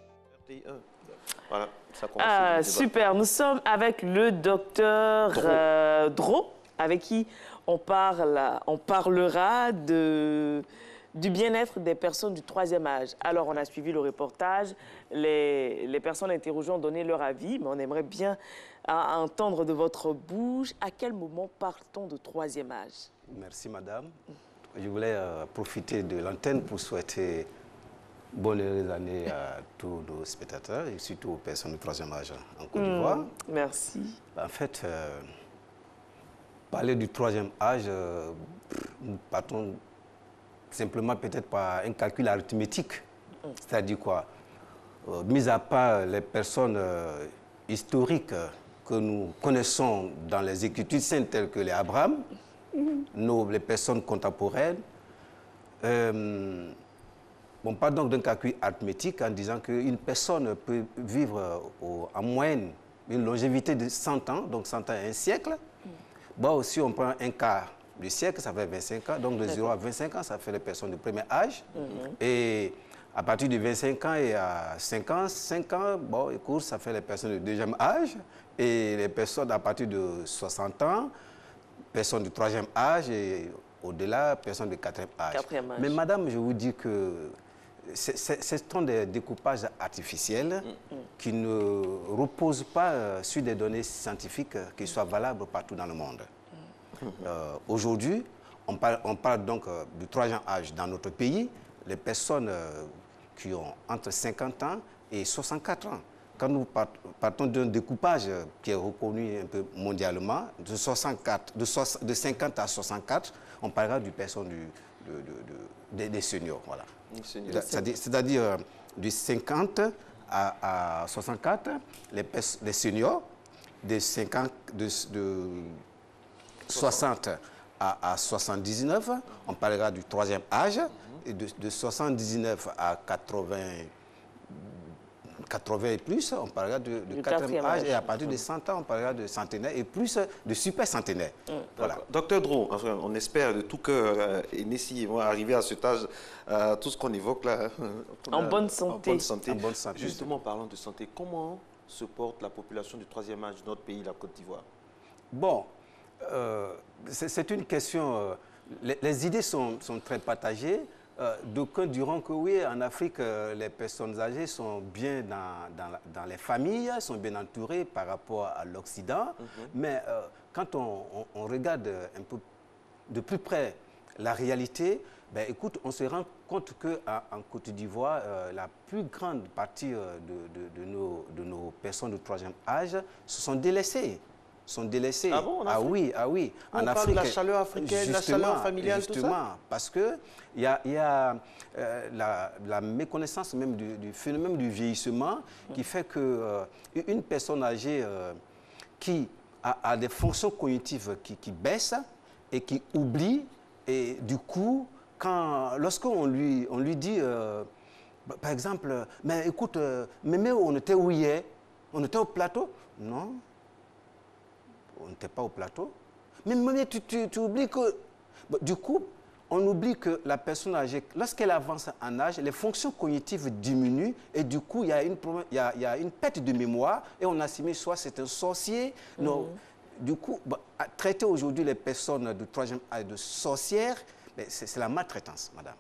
Voilà, ça commence super, nous sommes avec le docteur Dro, avec qui on parlera du bien-être des personnes du troisième âge. Alors, on a suivi le reportage, les personnes interrogées ont donné leur avis, mais on aimerait bien entendre de votre bouche à quel moment parle-t-on de troisième âge? Merci, madame. Je voulais profiter de l'antenne pour souhaiter bonne heureuse année à tous nos spectateurs et surtout aux personnes du troisième âge en Côte d'Ivoire. Merci. En fait, parler du troisième âge, nous partons simplement peut-être par un calcul arithmétique. C'est-à-dire quoi? Mis à part les personnes historiques que nous connaissons dans les Écritures saintes telles que les Abraham, les personnes contemporaines, on parle donc d'un calcul arithmétique en disant qu'une personne peut vivre en moyenne une longévité de 100 ans, donc 100 ans et un siècle. Bon, si on prend un quart du siècle, ça fait 25 ans. Donc de 0 à 25 ans, ça fait les personnes du premier âge. Et à partir de 25 ans et à 5 ans, bon, écoute, ça fait les personnes du deuxième âge. Et les personnes à partir de 60 ans, personnes du troisième âge et au-delà, personnes du quatrième âge. Mais madame, je vous dis que ce sont des découpages artificiels qui ne reposent pas sur des données scientifiques qui soient valables partout dans le monde. Aujourd'hui, on parle donc du troisième âge dans notre pays, les personnes qui ont entre 50 ans et 64 ans. Quand nous partons d'un découpage qui est reconnu un peu mondialement, de 50 à 64, on parlera du personne des seniors. Voilà. C'est-à-dire de 50 à 64, les seniors, de 60 à 79, on parlera du troisième âge, et de 79 à 80 et plus, on parlera de quatrième âge, et à partir de 100 ans, on parlera de centenaire et plus de super centenaire. Voilà. Docteur Dro, on espère de tout cœur, et Nessie vont arriver à cet âge, tout ce qu'on évoque là. En bonne santé. En bonne santé. Justement, parlant de santé, comment se porte la population du troisième âge de notre pays, la Côte d'Ivoire? Bon, c'est une question, les idées sont très partagées. D'aucuns diront que oui, en Afrique, les personnes âgées sont bien dans les familles, sont bien entourées par rapport à l'Occident. Mais quand on regarde un peu de plus près la réalité, ben, écoute, on se rend compte qu'en Côte d'Ivoire, la plus grande partie de nos personnes de troisième âge se sont délaissées. Ah bon, ah oui. En Afrique, la chaleur africaine, la chaleur familiale, tout ça. Parce que il y a la méconnaissance même du phénomène du vieillissement qui fait que une personne âgée qui a des fonctions cognitives qui baissent et qui oublie, et du coup, lorsqu'on lui dit, par exemple, mais écoute, Mémé, on était où hier? On était au plateau? Non. On n'était pas au plateau. Mais tu oublies que... Du coup, on oublie que la personne âgée, lorsqu'elle avance en âge, les fonctions cognitives diminuent et du coup, il y a une perte de mémoire et on assimile soit c'est un sorcier. Non. Du coup, traiter aujourd'hui les personnes de troisième âge de sorcières, c'est la maltraitance, madame.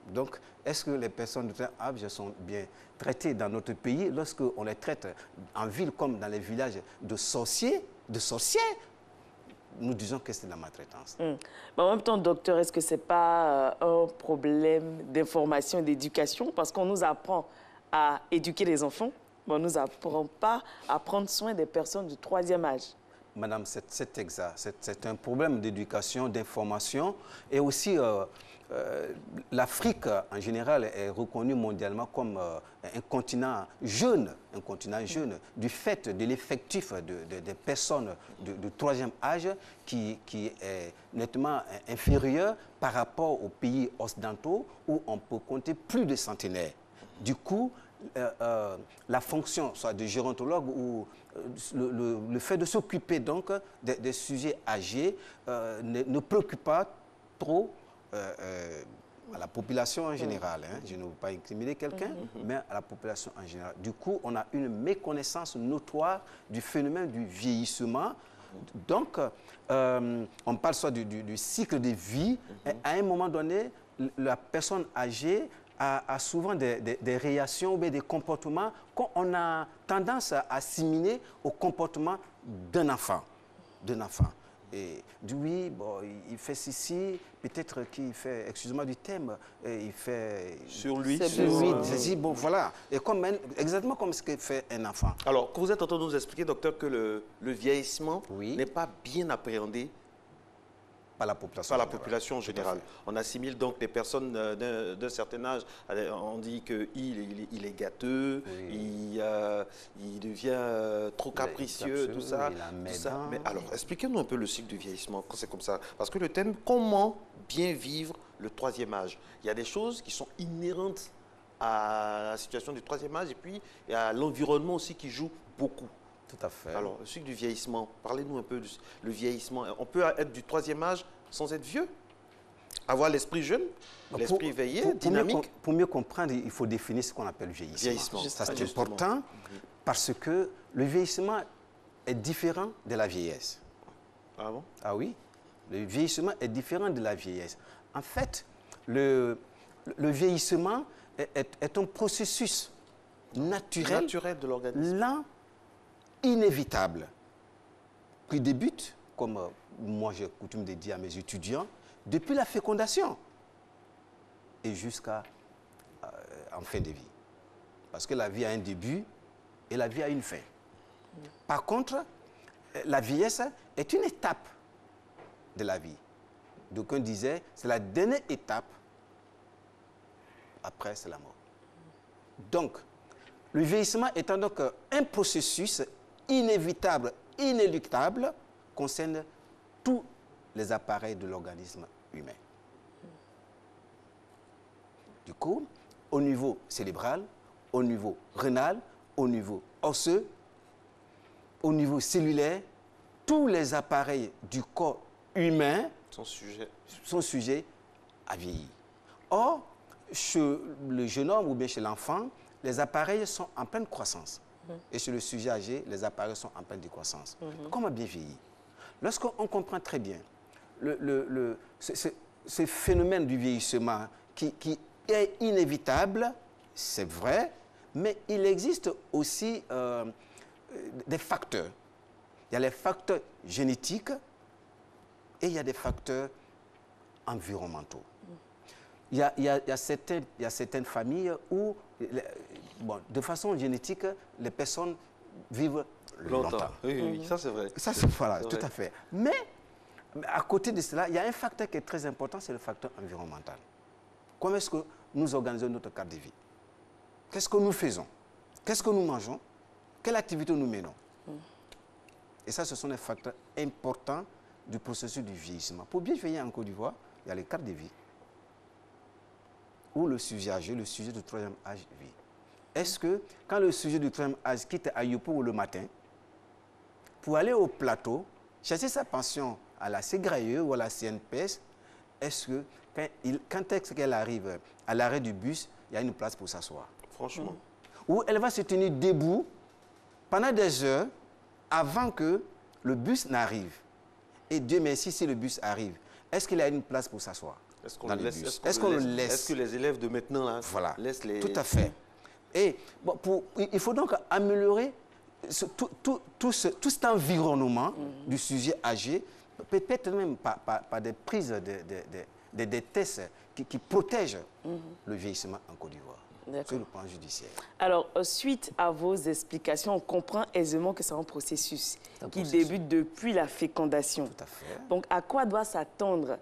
Donc, est-ce que les personnes de troisième âge sont bien traitées dans notre pays lorsqu'on les traite en ville comme dans les villages de sorciers, de sorcières? nous disons que c'est de la maltraitance. Mais en même temps, docteur, est-ce que ce n'est pas un problème d'information et d'éducation? Parce qu'on nous apprend à éduquer les enfants, mais on ne nous apprend pas à prendre soin des personnes du 3e âge. Madame, c'est exact. C'est un problème d'éducation, d'information. Et aussi, l'Afrique, en général, est reconnue mondialement comme un continent jeune, du fait de l'effectif des personnes du 3e âge qui est nettement inférieur par rapport aux pays occidentaux où on peut compter plus de centenaires. Du coup, la fonction, soit de gérontologue ou le fait de s'occuper donc des sujets âgés ne préoccupe pas trop à la population en général. Je ne veux pas incriminer quelqu'un, mais à la population en général. Du coup, on a une méconnaissance notoire du phénomène du vieillissement. Donc, on parle soit du cycle de vie. Et à un moment donné, la personne âgée a souvent des réactions ou des comportements qu'on a tendance à assimiler au comportement d'un enfant. Et oui, bon, il fait ceci, peut-être qu'il fait, excusez-moi du thème, il fait... Sur lui. Bon, voilà. Et exactement comme ce que fait un enfant. Alors, vous êtes en train de nous expliquer, docteur, que le vieillissement n'est pas bien appréhendé par la population, en général. On assimile donc des personnes d'un certain âge. On dit qu'il est gâteux, il devient trop capricieux, tout ça. Mais alors, expliquez-nous un peu le cycle du vieillissement quand c'est comme ça. Parce que le thème, comment bien vivre le 3e âge? Il y a des choses qui sont inhérentes à la situation du 3e âge et puis il y a l'environnement aussi qui joue beaucoup. Tout à fait. Alors, le cycle du vieillissement, parlez-nous un peu du vieillissement. On peut être du 3e âge sans être vieux? Avoir l'esprit jeune, l'esprit éveillé, dynamique? Pour mieux comprendre, il faut définir ce qu'on appelle le vieillissement. Ça, c'est important parce que le vieillissement est différent de la vieillesse. Ah bon? Ah oui. Le vieillissement est différent de la vieillesse. En fait, le vieillissement est un processus naturel de l'organisme. Lent, inévitable, qui débute, comme moi j'ai coutume de dire à mes étudiants, depuis la fécondation et jusqu'à en fin de vie. Parce que la vie a un début et la vie a une fin. Par contre, la vieillesse est une étape de la vie. D'aucuns disaient, c'est la dernière étape, après c'est la mort. Donc, le vieillissement étant donc un processus inévitable, inéluctable, concerne tous les appareils de l'organisme humain. Du coup, au niveau cérébral, au niveau rénal, au niveau osseux, au niveau cellulaire, tous les appareils du corps humain sont sujets à vieillir. Or, chez le jeune homme ou bien chez l'enfant, les appareils sont en pleine croissance. Et chez le sujet âgé, les appareils sont en pleine décroissance. Comment bien vieillir? Lorsqu'on comprend très bien ce phénomène du vieillissement qui est inévitable, c'est vrai, mais il existe aussi des facteurs. Il y a les facteurs génétiques et il y a des facteurs environnementaux. Il y a certaines familles où, de façon génétique, les personnes vivent longtemps. Oui, ça c'est vrai. Ça, voilà, tout à fait. Mais à côté de cela, il y a un facteur qui est très important, c'est le facteur environnemental. Comment est-ce que nous organisons notre cadre de vie? Qu'est-ce que nous faisons? Qu'est-ce que nous mangeons? Quelle activité nous menons? Et ça, ce sont des facteurs importants du processus du vieillissement. Pour bien vieillir en Côte d'Ivoire, il y a le cadre de vie, où le sujet âgé, le sujet du 3e âge vit. Est-ce que quand le sujet du 3e âge quitte Ayopo le matin, pour aller au plateau, chercher sa pension à la Ségrailleux ou à la CNPS, est-ce que quand est-ce qu'elle arrive à l'arrêt du bus, il y a une place pour s'asseoir? Franchement. Ou elle va se tenir debout pendant des heures avant que le bus n'arrive. Et Dieu merci, si le bus arrive, est-ce qu'il y a une place pour s'asseoir? Est-ce qu'on le laisse? Est-ce que les élèves de maintenant là, laissent les... Tout à fait. Et bon, il faut donc améliorer tout cet environnement du sujet âgé peut-être même par des prises, des tests qui protègent le vieillissement en Côte d'Ivoire, sur le plan judiciaire. Alors, suite à vos explications, on comprend aisément que c'est un processus qui débute depuis la fécondation. Tout à fait. Donc, à quoi doit s'attendre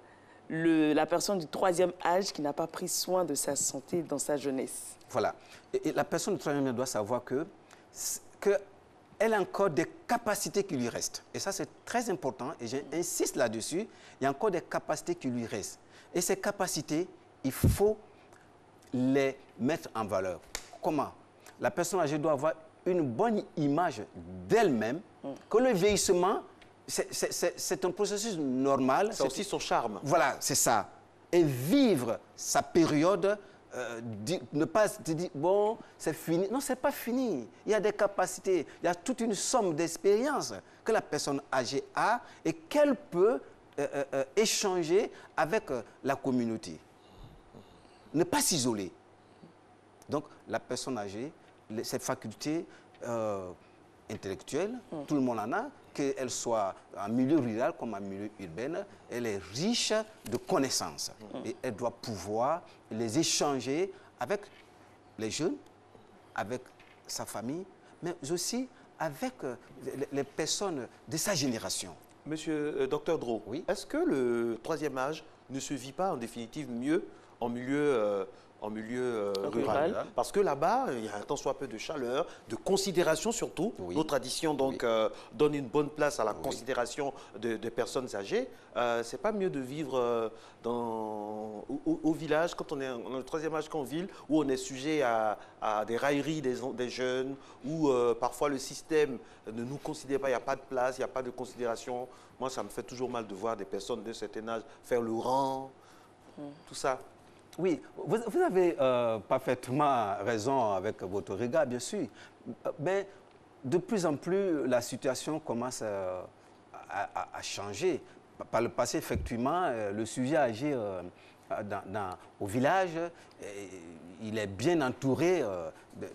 la personne du 3e âge qui n'a pas pris soin de sa santé dans sa jeunesse? Voilà. Et la personne du 3e âge doit savoir qu'elle a encore des capacités qui lui restent. Et ça, c'est très important. Et j'insiste là-dessus. Il y a encore des capacités qui lui restent. Et ces capacités, il faut les mettre en valeur. Comment? La personne âgée doit avoir une bonne image d'elle-même, que le vieillissement, c'est un processus normal. C'est aussi son charme. Voilà, c'est ça. Et vivre sa période, ne pas se dire, bon, c'est fini. Non, ce n'est pas fini. Il y a des capacités, il y a toute une somme d'expérience que la personne âgée a et qu'elle peut échanger avec la communauté. Ne pas s'isoler. Donc, la personne âgée, cette faculté intellectuelle, tout le monde en a, qu'elle soit en milieu rural comme en milieu urbain, elle est riche de connaissances. Et elle doit pouvoir les échanger avec les jeunes, avec sa famille, mais aussi avec les personnes de sa génération. Monsieur Dr Dro, est-ce que le 3e âge ne se vit pas en définitive mieux en milieu rural? Parce que là-bas, il y a un tant soit peu de chaleur, de considération surtout. Nos traditions donc, donnent une bonne place à la considération des personnes âgées. C'est pas mieux de vivre au village, quand on est dans le 3e âge qu'en ville, où on est sujet à des railleries des jeunes, où parfois le système ne nous considère pas, il n'y a pas de place, il n'y a pas de considération. Moi, ça me fait toujours mal de voir des personnes de certain âge faire le rang, tout ça. Oui, vous avez parfaitement raison avec votre regard, bien sûr. Mais de plus en plus, la situation commence à changer. Par le passé, effectivement, le sujet âgé au village, il est bien entouré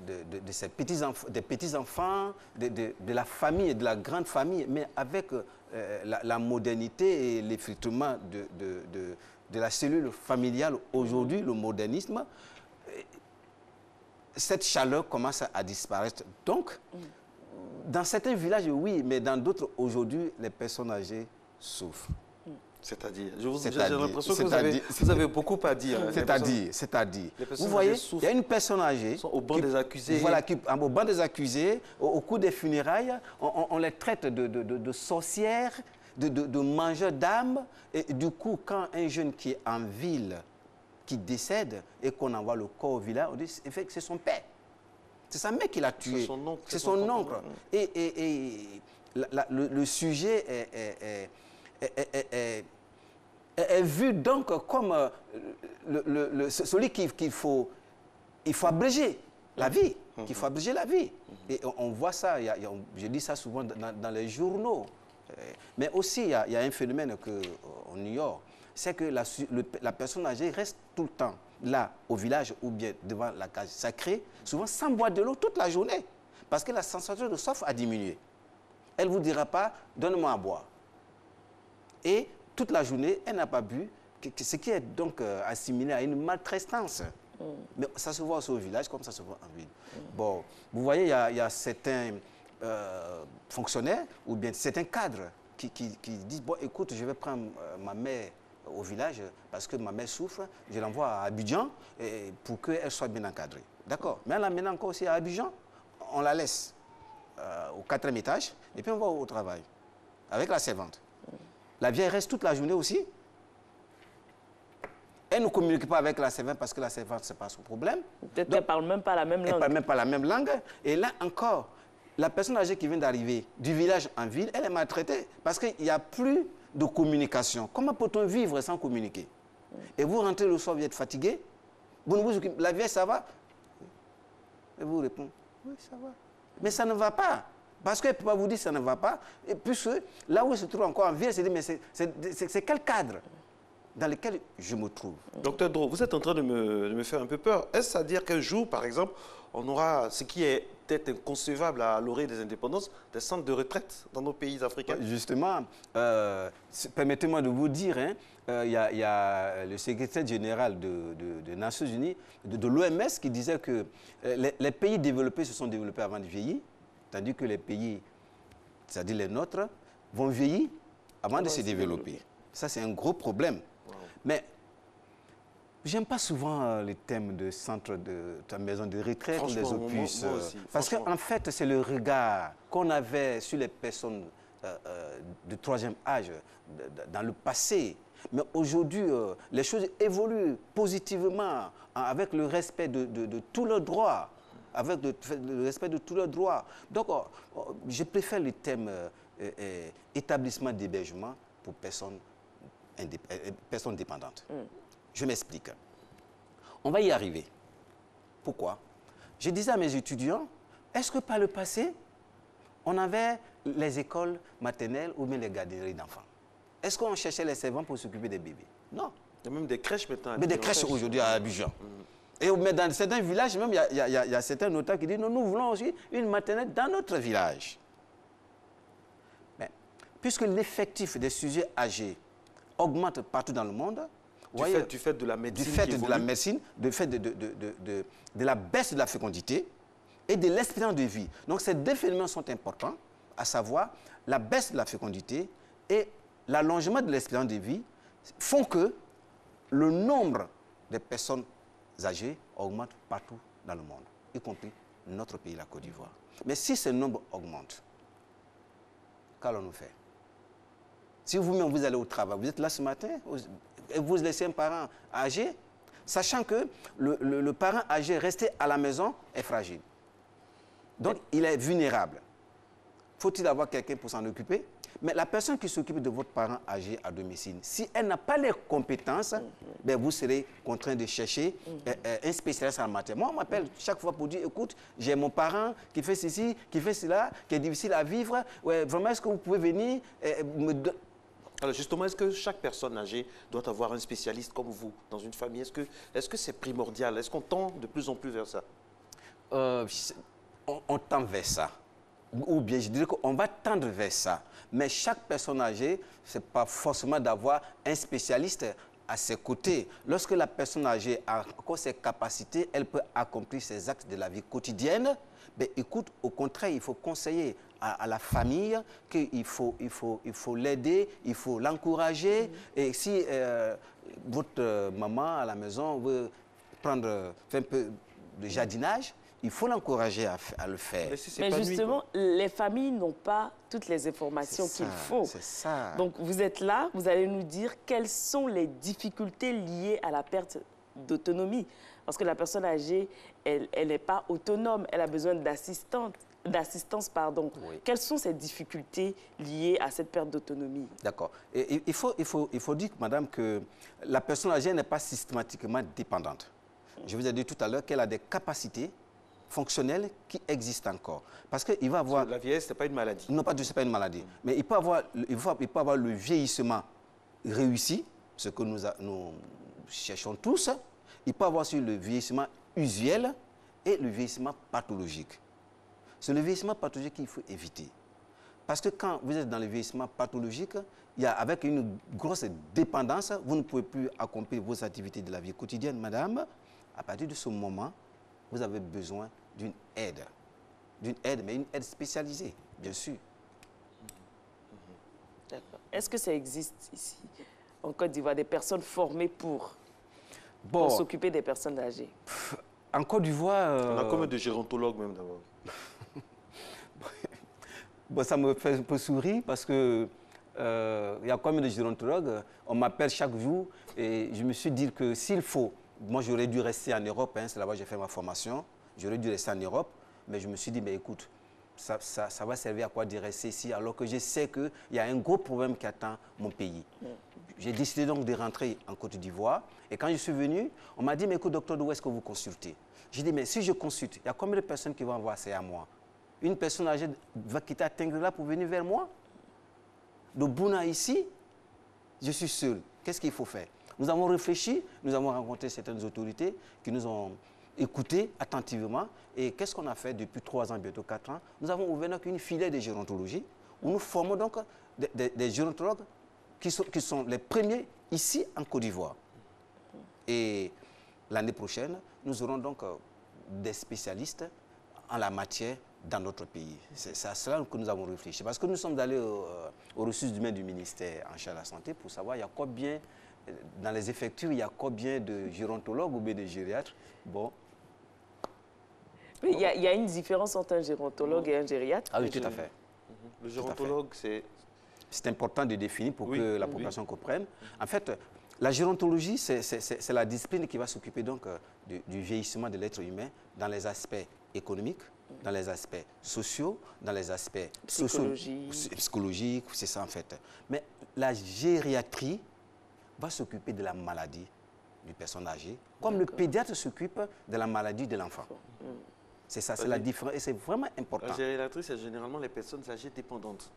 de ses petits-enfants, de la famille et de la grande famille, mais avec la modernité et l'effritement de la cellule familiale, aujourd'hui, le modernisme, cette chaleur commence à disparaître. Donc, dans certains villages, oui, mais dans d'autres, aujourd'hui, les personnes âgées souffrent. C'est-à-dire, j'ai l'impression que vous avez beaucoup à dire. C'est-à-dire. Vous voyez, il y a une personne âgée sont au banc des accusés. Voilà, au banc des accusés, au cours des funérailles, on les traite de sorcières, de mangeurs d'âmes. Et du coup, quand un jeune qui est en ville, qui décède et qu'on envoie le corps au village, on dit que c'est son père. C'est sa mère qui l'a tué. C'est son oncle. Et le sujet est vu donc comme celui qu'il faut abréger la vie. Qu'il faut abréger la vie. Et on voit ça, je dis ça souvent dans les journaux. Mais aussi, il y a un phénomène qu'on ignore, c'est que la personne âgée reste tout le temps là, au village ou bien devant la cage sacrée, souvent sans boire de l'eau toute la journée, parce que la sensation de soif a diminué. Elle ne vous dira pas, donne-moi à boire. Et toute la journée, elle n'a pas bu, ce qui est donc assimilé à une maltraitance. Mais ça se voit aussi au village comme ça se voit en ville. Bon, vous voyez, il y a certains fonctionnaires ou bien certains cadres qui disent, bon, écoute, je vais prendre ma mère au village parce que ma mère souffre, je l'envoie à Abidjan pour qu'elle soit bien encadrée. D'accord. Mais en l'amenant encore aussi à Abidjan, on la laisse au 4e étage et puis on va au travail avec la servante. La vieille reste toute la journée aussi. Elle ne communique pas avec la servante parce que la servante, ce n'est pas son problème. Peut-être qu'elle ne parle même pas la même langue. Elle ne parle même pas la même langue. Et là encore, la personne âgée qui vient d'arriver du village en ville, elle est maltraitée parce qu'il n'y a plus de communication. Comment peut-on vivre sans communiquer? Et vous rentrez le soir, vous êtes fatigué, la vieille, ça va? Et vous répondez, oui, ça va. Mais ça ne va pas. Parce qu'elle ne peut pas vous dire que ça ne va pas. Et puisque là où elle se trouve encore en ville, elle se dit, mais c'est quel cadre dans lequel je me trouve? Docteur Dro, vous êtes en train de me faire un peu peur. Est-ce à dire qu'un jour, par exemple, on aura ce qui est peut-être inconcevable à l'orée des indépendances, des centres de retraite dans nos pays africains. Justement, permettez-moi de vous dire, il y a le secrétaire général des Nations Unies, de l'OMS, qui disait que les pays développés se sont développés avant de vieillir, tandis que les pays, c'est-à-dire les nôtres, vont vieillir avant de se développer. Ça, c'est un gros problème. Wow. Mais j'aime pas souvent les thèmes de centre de maison de retraite, les opus, parce qu'en fait, c'est le regard qu'on avait sur les personnes de troisième âge dans le passé. Mais aujourd'hui, les choses évoluent positivement avec le respect de tous leurs droits. Avec le respect de tous leurs droits. Donc, je préfère le thème établissement d'hébergement pour personnes dépendantes. Je m'explique. On va y arriver. Pourquoi? Je disais à mes étudiants, est-ce que par le passé, on avait les écoles maternelles ou bien les garderies d'enfants? Est-ce qu'on cherchait les servants pour s'occuper des bébés? Non. Il y a même des crèches maintenant. Mais des crèches aujourd'hui à Abidjan. Mais dans certains villages, même, il y a certains notaires qui disent, non, nous voulons aussi une maternelle dans notre village. Mais, puisque l'effectif des sujets âgés augmente partout dans le monde, du fait de la médecine, du fait de la baisse de la fécondité et de l'espérance de vie. Donc ces deux phénomènes sont importants, à savoir la baisse de la fécondité et l'allongement de l'espérance de vie font que le nombre de personnes âgées augmente partout dans le monde, y compris notre pays, la Côte d'Ivoire. Mais si ce nombre augmente, qu'allons-nous faire? Si vous-même vous allez au travail, vous êtes là ce matin, et vous laissez un parent âgé, sachant que le parent âgé resté à la maison est fragile. Donc, il est vulnérable. Faut-il avoir quelqu'un pour s'en occuper? Mais la personne qui s'occupe de votre parent âgé à domicile, si elle n'a pas les compétences, ben vous serez contraint de chercher un spécialiste en matière. Moi, on m'appelle chaque fois pour dire, écoute, j'ai mon parent qui fait ceci, qui fait cela, qui est difficile à vivre. Ouais, vraiment, est-ce que vous pouvez venir Alors justement, est-ce que chaque personne âgée doit avoir un spécialiste comme vous dans une famille? Est-ce que c'est primordial? Est-ce qu'on tend de plus en plus vers ça? On tend vers ça. Ou bien je dirais qu'on va tendre vers ça. Mais chaque personne âgée, ce n'est pas forcément d'avoir un spécialiste à ses côtés. Lorsque la personne âgée a encore ses capacités, elle peut accomplir ses actes de la vie quotidienne. Mais écoute, au contraire, il faut conseiller à la famille qu'il faut l'aider, il faut l'encourager. Et si votre maman à la maison veut faire un peu de jardinage, il faut l'encourager à le faire. Mais justement, les familles n'ont pas toutes les informations qu'il faut. C'est ça. Donc, vous êtes là, vous allez nous dire quelles sont les difficultés liées à la perte d'autonomie. Parce que la personne âgée, elle n'est pas autonome, elle a besoin d'assistance. Oui. Quelles sont ces difficultés liées à cette perte d'autonomie? D'accord. Il faut dire, madame, que la personne âgée n'est pas systématiquement dépendante. Je vous ai dit tout à l'heure qu'elle a des capacités fonctionnelles qui existent encore. Parce qu'il va avoir... La vieillesse, ce n'est pas une maladie. Non, ce n'est pas une maladie. Mais il peut avoir le vieillissement réussi, ce que nous cherchons tous. Il peut avoir aussi le vieillissement usuel et le vieillissement pathologique. C'est le vieillissement pathologique qu'il faut éviter. Parce que quand vous êtes dans le vieillissement pathologique, avec une grosse dépendance, vous ne pouvez plus accomplir vos activités de la vie quotidienne, madame. À partir de ce moment, vous avez besoin d'une aide. D'une aide, mais une aide spécialisée, bien sûr. D'accord. Est-ce que ça existe ici, en Côte d'Ivoire, des personnes formées pour s'occuper des personnes âgées? En Côte d'Ivoire... On a combien de gérontologues même d'abord? Ça me fait un peu sourire parce que il y a combien de gérontologues? On m'appelle chaque jour et je me suis dit que s'il faut, moi j'aurais dû rester en Europe, c'est là-bas que j'ai fait ma formation, j'aurais dû rester en Europe, mais je me suis dit, mais écoute, ça va servir à quoi de rester ici alors que je sais qu'il y a un gros problème qui attend mon pays. J'ai décidé donc de rentrer en Côte d'Ivoire et quand je suis venu, on m'a dit, mais écoute docteur, d'où est-ce que vous consultez? J'ai dit, mais si je consulte, il y a combien de personnes qui vont avoir accès à moi? Une personne âgée va quitter Tingrela pour venir vers moi? De Bouna ici, je suis seul. Qu'est-ce qu'il faut faire? Nous avons réfléchi, nous avons rencontré certaines autorités qui nous ont écouté attentivement. Et qu'est-ce qu'on a fait depuis 3 ans, bientôt 4 ans? Nous avons ouvert donc une filière de gérontologie où nous formons donc des gérontologues qui sont les premiers ici en Côte d'Ivoire. Et l'année prochaine, nous aurons donc des spécialistes en la matière dans notre pays. C'est à cela que nous avons réfléchi. Parce que nous sommes allés aux ressources humaines du ministère en charge de la santé pour savoir il y a combien, dans les effectifs, il y a combien de gérontologues ou bien de gériatres. Bon. Oui, il y a une différence entre un gérontologue et un gériatre. Ah oui, tout à fait. Le gérontologue, c'est... C'est important de définir pour que la population comprenne. En fait, la gérontologie, c'est la discipline qui va s'occuper donc du vieillissement de l'être humain dans les aspects économiques, dans les aspects sociaux, dans les aspects psychologiques, c'est ça en fait. Mais la gériatrie va s'occuper de la maladie d'une personne âgée, comme le pédiatre s'occupe de la maladie de l'enfant. C'est ça, c'est la différence et c'est vraiment important. La gériatrie, c'est généralement les personnes âgées dépendantes.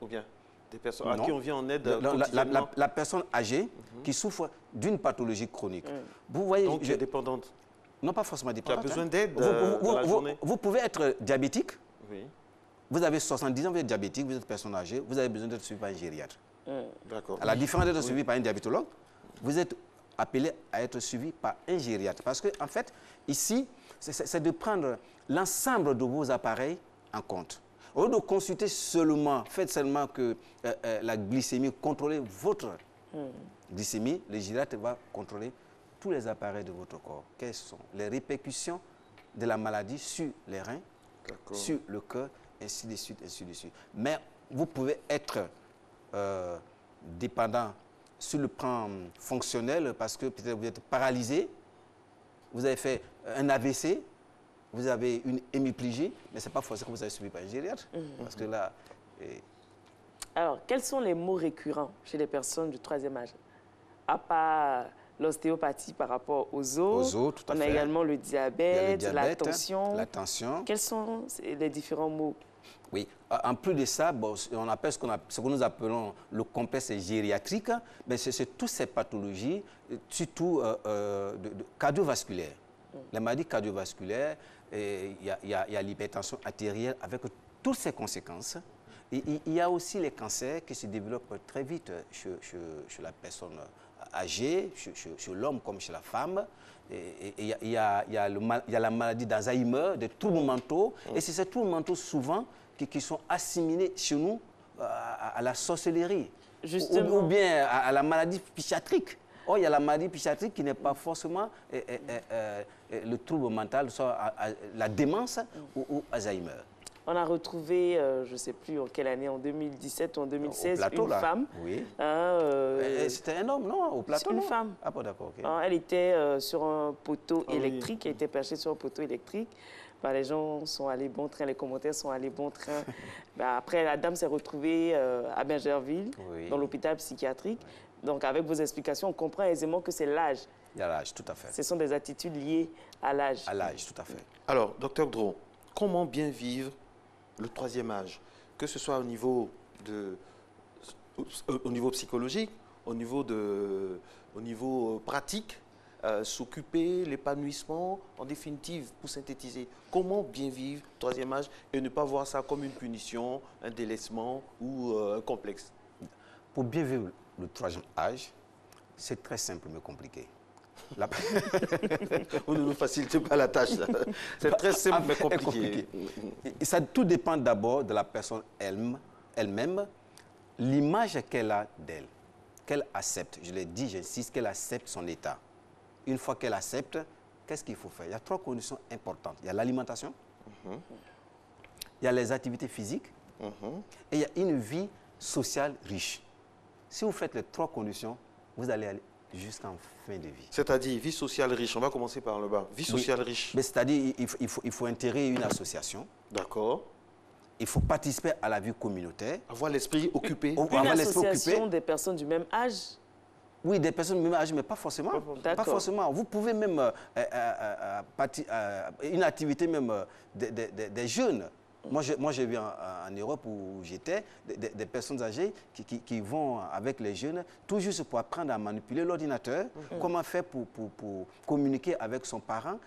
Ou bien des personnes à qui on vient en aide quotidiennement. La personne âgée qui souffre d'une pathologie chronique. Vous voyez, donc, dépendante. Non, pas forcément dépendante. Tu as besoin d'aide dans la journée. Vous pouvez être diabétique. Oui. Vous avez 70 ans, vous êtes diabétique, vous êtes personne âgée, vous avez besoin d'être suivi par un gériatre. D'accord. À la différence d'être suivi par un diabétologue, vous êtes appelé à être suivi par un gériatre. Parce que, en fait, ici, c'est de prendre l'ensemble de vos appareils en compte. Au lieu de consulter seulement, faites seulement que la glycémie, contrôlez votre glycémie, le gériatre va contrôler tous les appareils de votre corps. Quelles sont les répercussions de la maladie sur les reins, sur le cœur, ainsi de suite, ainsi de suite. Mais vous pouvez être dépendant sur le plan fonctionnel parce que peut-être vous êtes paralysé, vous avez fait un AVC, vous avez une hémiplégie, mais ce n'est pas forcément que vous avez suivi par un gériatre. Parce que là... Alors, quels sont les maux récurrents chez les personnes du 3e âge? À part l'ostéopathie par rapport aux os, tout à on fait. a également le diabète, la tension. La tension. Quels sont les différents maux? Oui, en plus de ça, bon, on appelle ce que nous appelons le complexe gériatrique, mais c'est toutes ces pathologies, surtout cardiovasculaires. Les maladies cardiovasculaires, il y a l'hypertension artérielle avec toutes ses conséquences. Et il y a aussi les cancers qui se développent très vite chez la personne âgée, chez l'homme comme chez la femme. Et il y a la maladie d'Alzheimer, des troubles mentaux. Et c'est ces troubles mentaux souvent qui sont assimilés chez nous à la sorcellerie. Ou bien à la maladie psychiatrique. Or, il y a la maladie psychiatrique qui n'est pas forcément le trouble mental, soit la démence ou Alzheimer. On a retrouvé, je ne sais plus en quelle année, en 2017 ou en 2016, plateau, une femme. Oui. C'était un homme, non? Au plateau, une non? femme. Ah bon, d'accord. Okay. Elle était sur un poteau électrique, elle était perchée sur un poteau électrique. Les gens sont allés bon train, les commentaires sont allés bon train. Après, la dame s'est retrouvée à Bergerville, dans l'hôpital psychiatrique. Donc, avec vos explications, on comprend aisément que c'est l'âge. Il y a l'âge, tout à fait. Ce sont des attitudes liées à l'âge. À l'âge, tout à fait. Alors, docteur Dro, comment bien vivre le 3e âge? Que ce soit au niveau psychologique, au niveau pratique, s'occuper, l'épanouissement, en définitive, pour synthétiser, comment bien vivre le 3e âge et ne pas voir ça comme une punition, un délaissement ou un complexe? Pour bien vivre le 3e âge, c'est très simple mais compliqué. Vous ne nous facilitez pas la tâche. C'est très simple mais compliqué. Et ça, tout dépend d'abord de la personne elle-même, l'image qu'elle a d'elle, qu'elle accepte. Je l'ai dit, j'insiste, qu'elle accepte son état. Une fois qu'elle accepte, qu'est-ce qu'il faut faire? Il y a 3 conditions importantes. Il y a l'alimentation, il y a les activités physiques et il y a une vie sociale riche. Si vous faites les 3 conditions, vous allez aller jusqu'en fin de vie. C'est-à-dire vie sociale riche. On va commencer par le bas. Vie sociale riche. C'est-à-dire il faut intégrer une association. D'accord. Il faut participer à la vie communautaire. Avoir l'esprit occupé. Une association des personnes du même âge? Oui, des personnes du même âge, mais pas forcément. Pas forcément. Vous pouvez même une activité même des jeunes. Moi, j'ai vu en Europe où j'étais des personnes âgées qui vont avec les jeunes tout juste pour apprendre à manipuler l'ordinateur, comment faire pour communiquer avec son parent,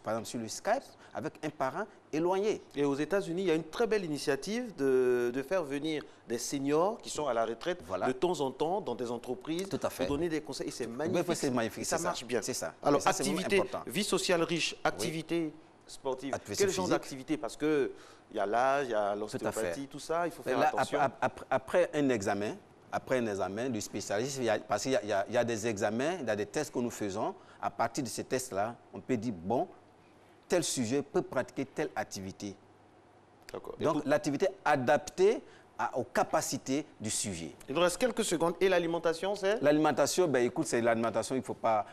par exemple sur le Skype, avec un parent éloigné. Et aux États-Unis, il y a une très belle initiative de faire venir des seniors qui sont à la retraite de temps en temps dans des entreprises pour donner des conseils. Et c'est magnifique. C'est magnifique. Et ça marche bien. C'est ça. Alors, ça, activité, vie sociale riche, activité sportive. Quel genre d'activité? Parce qu'il y a l'âge, il y a l'ostéopathie, tout ça, il faut faire attention. Après un examen du spécialiste, parce qu'il y a des examens, il y a des tests que nous faisons. À partir de ces tests-là, on peut dire, bon, tel sujet peut pratiquer telle activité. Donc, l'activité adaptée aux capacités du sujet. Il nous reste quelques secondes. Et l'alimentation, c'est? L'alimentation, ben, écoute, c'est l'alimentation, il ne faut pas...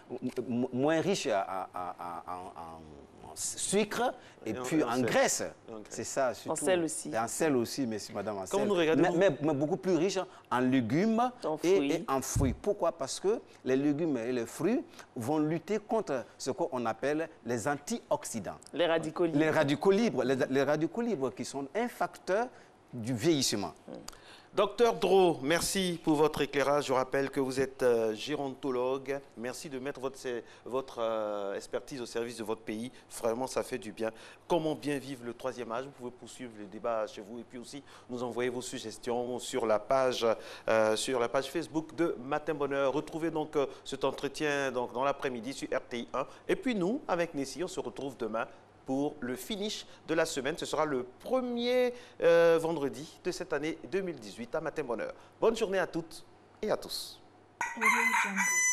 moins riche en sucre et puis en graisse. C'est ça, surtout. En sel aussi. Et en sel aussi, merci madame. En sel. Nous regardons, mais beaucoup plus riche en légumes et en fruits. Pourquoi? Parce que les légumes et les fruits vont lutter contre ce qu'on appelle les antioxydants. Les radicaux libres. Les radicaux libres qui sont un facteur du vieillissement. Docteur Draud, merci pour votre éclairage. Je rappelle que vous êtes gérontologue. Merci de mettre votre expertise au service de votre pays. Vraiment, ça fait du bien. Comment bien vivre le troisième âge? Vous pouvez poursuivre les débats chez vous et puis aussi nous envoyer vos suggestions sur la page Facebook de Matin Bonheur. Retrouvez donc cet entretien dans l'après-midi sur RTI 1. Et puis nous, avec Nessie, on se retrouve demain pour le finish de la semaine. Ce sera le premier vendredi de cette année 2018 à Matin Bonheur. Bonne journée à toutes et à tous. Audio Jungle.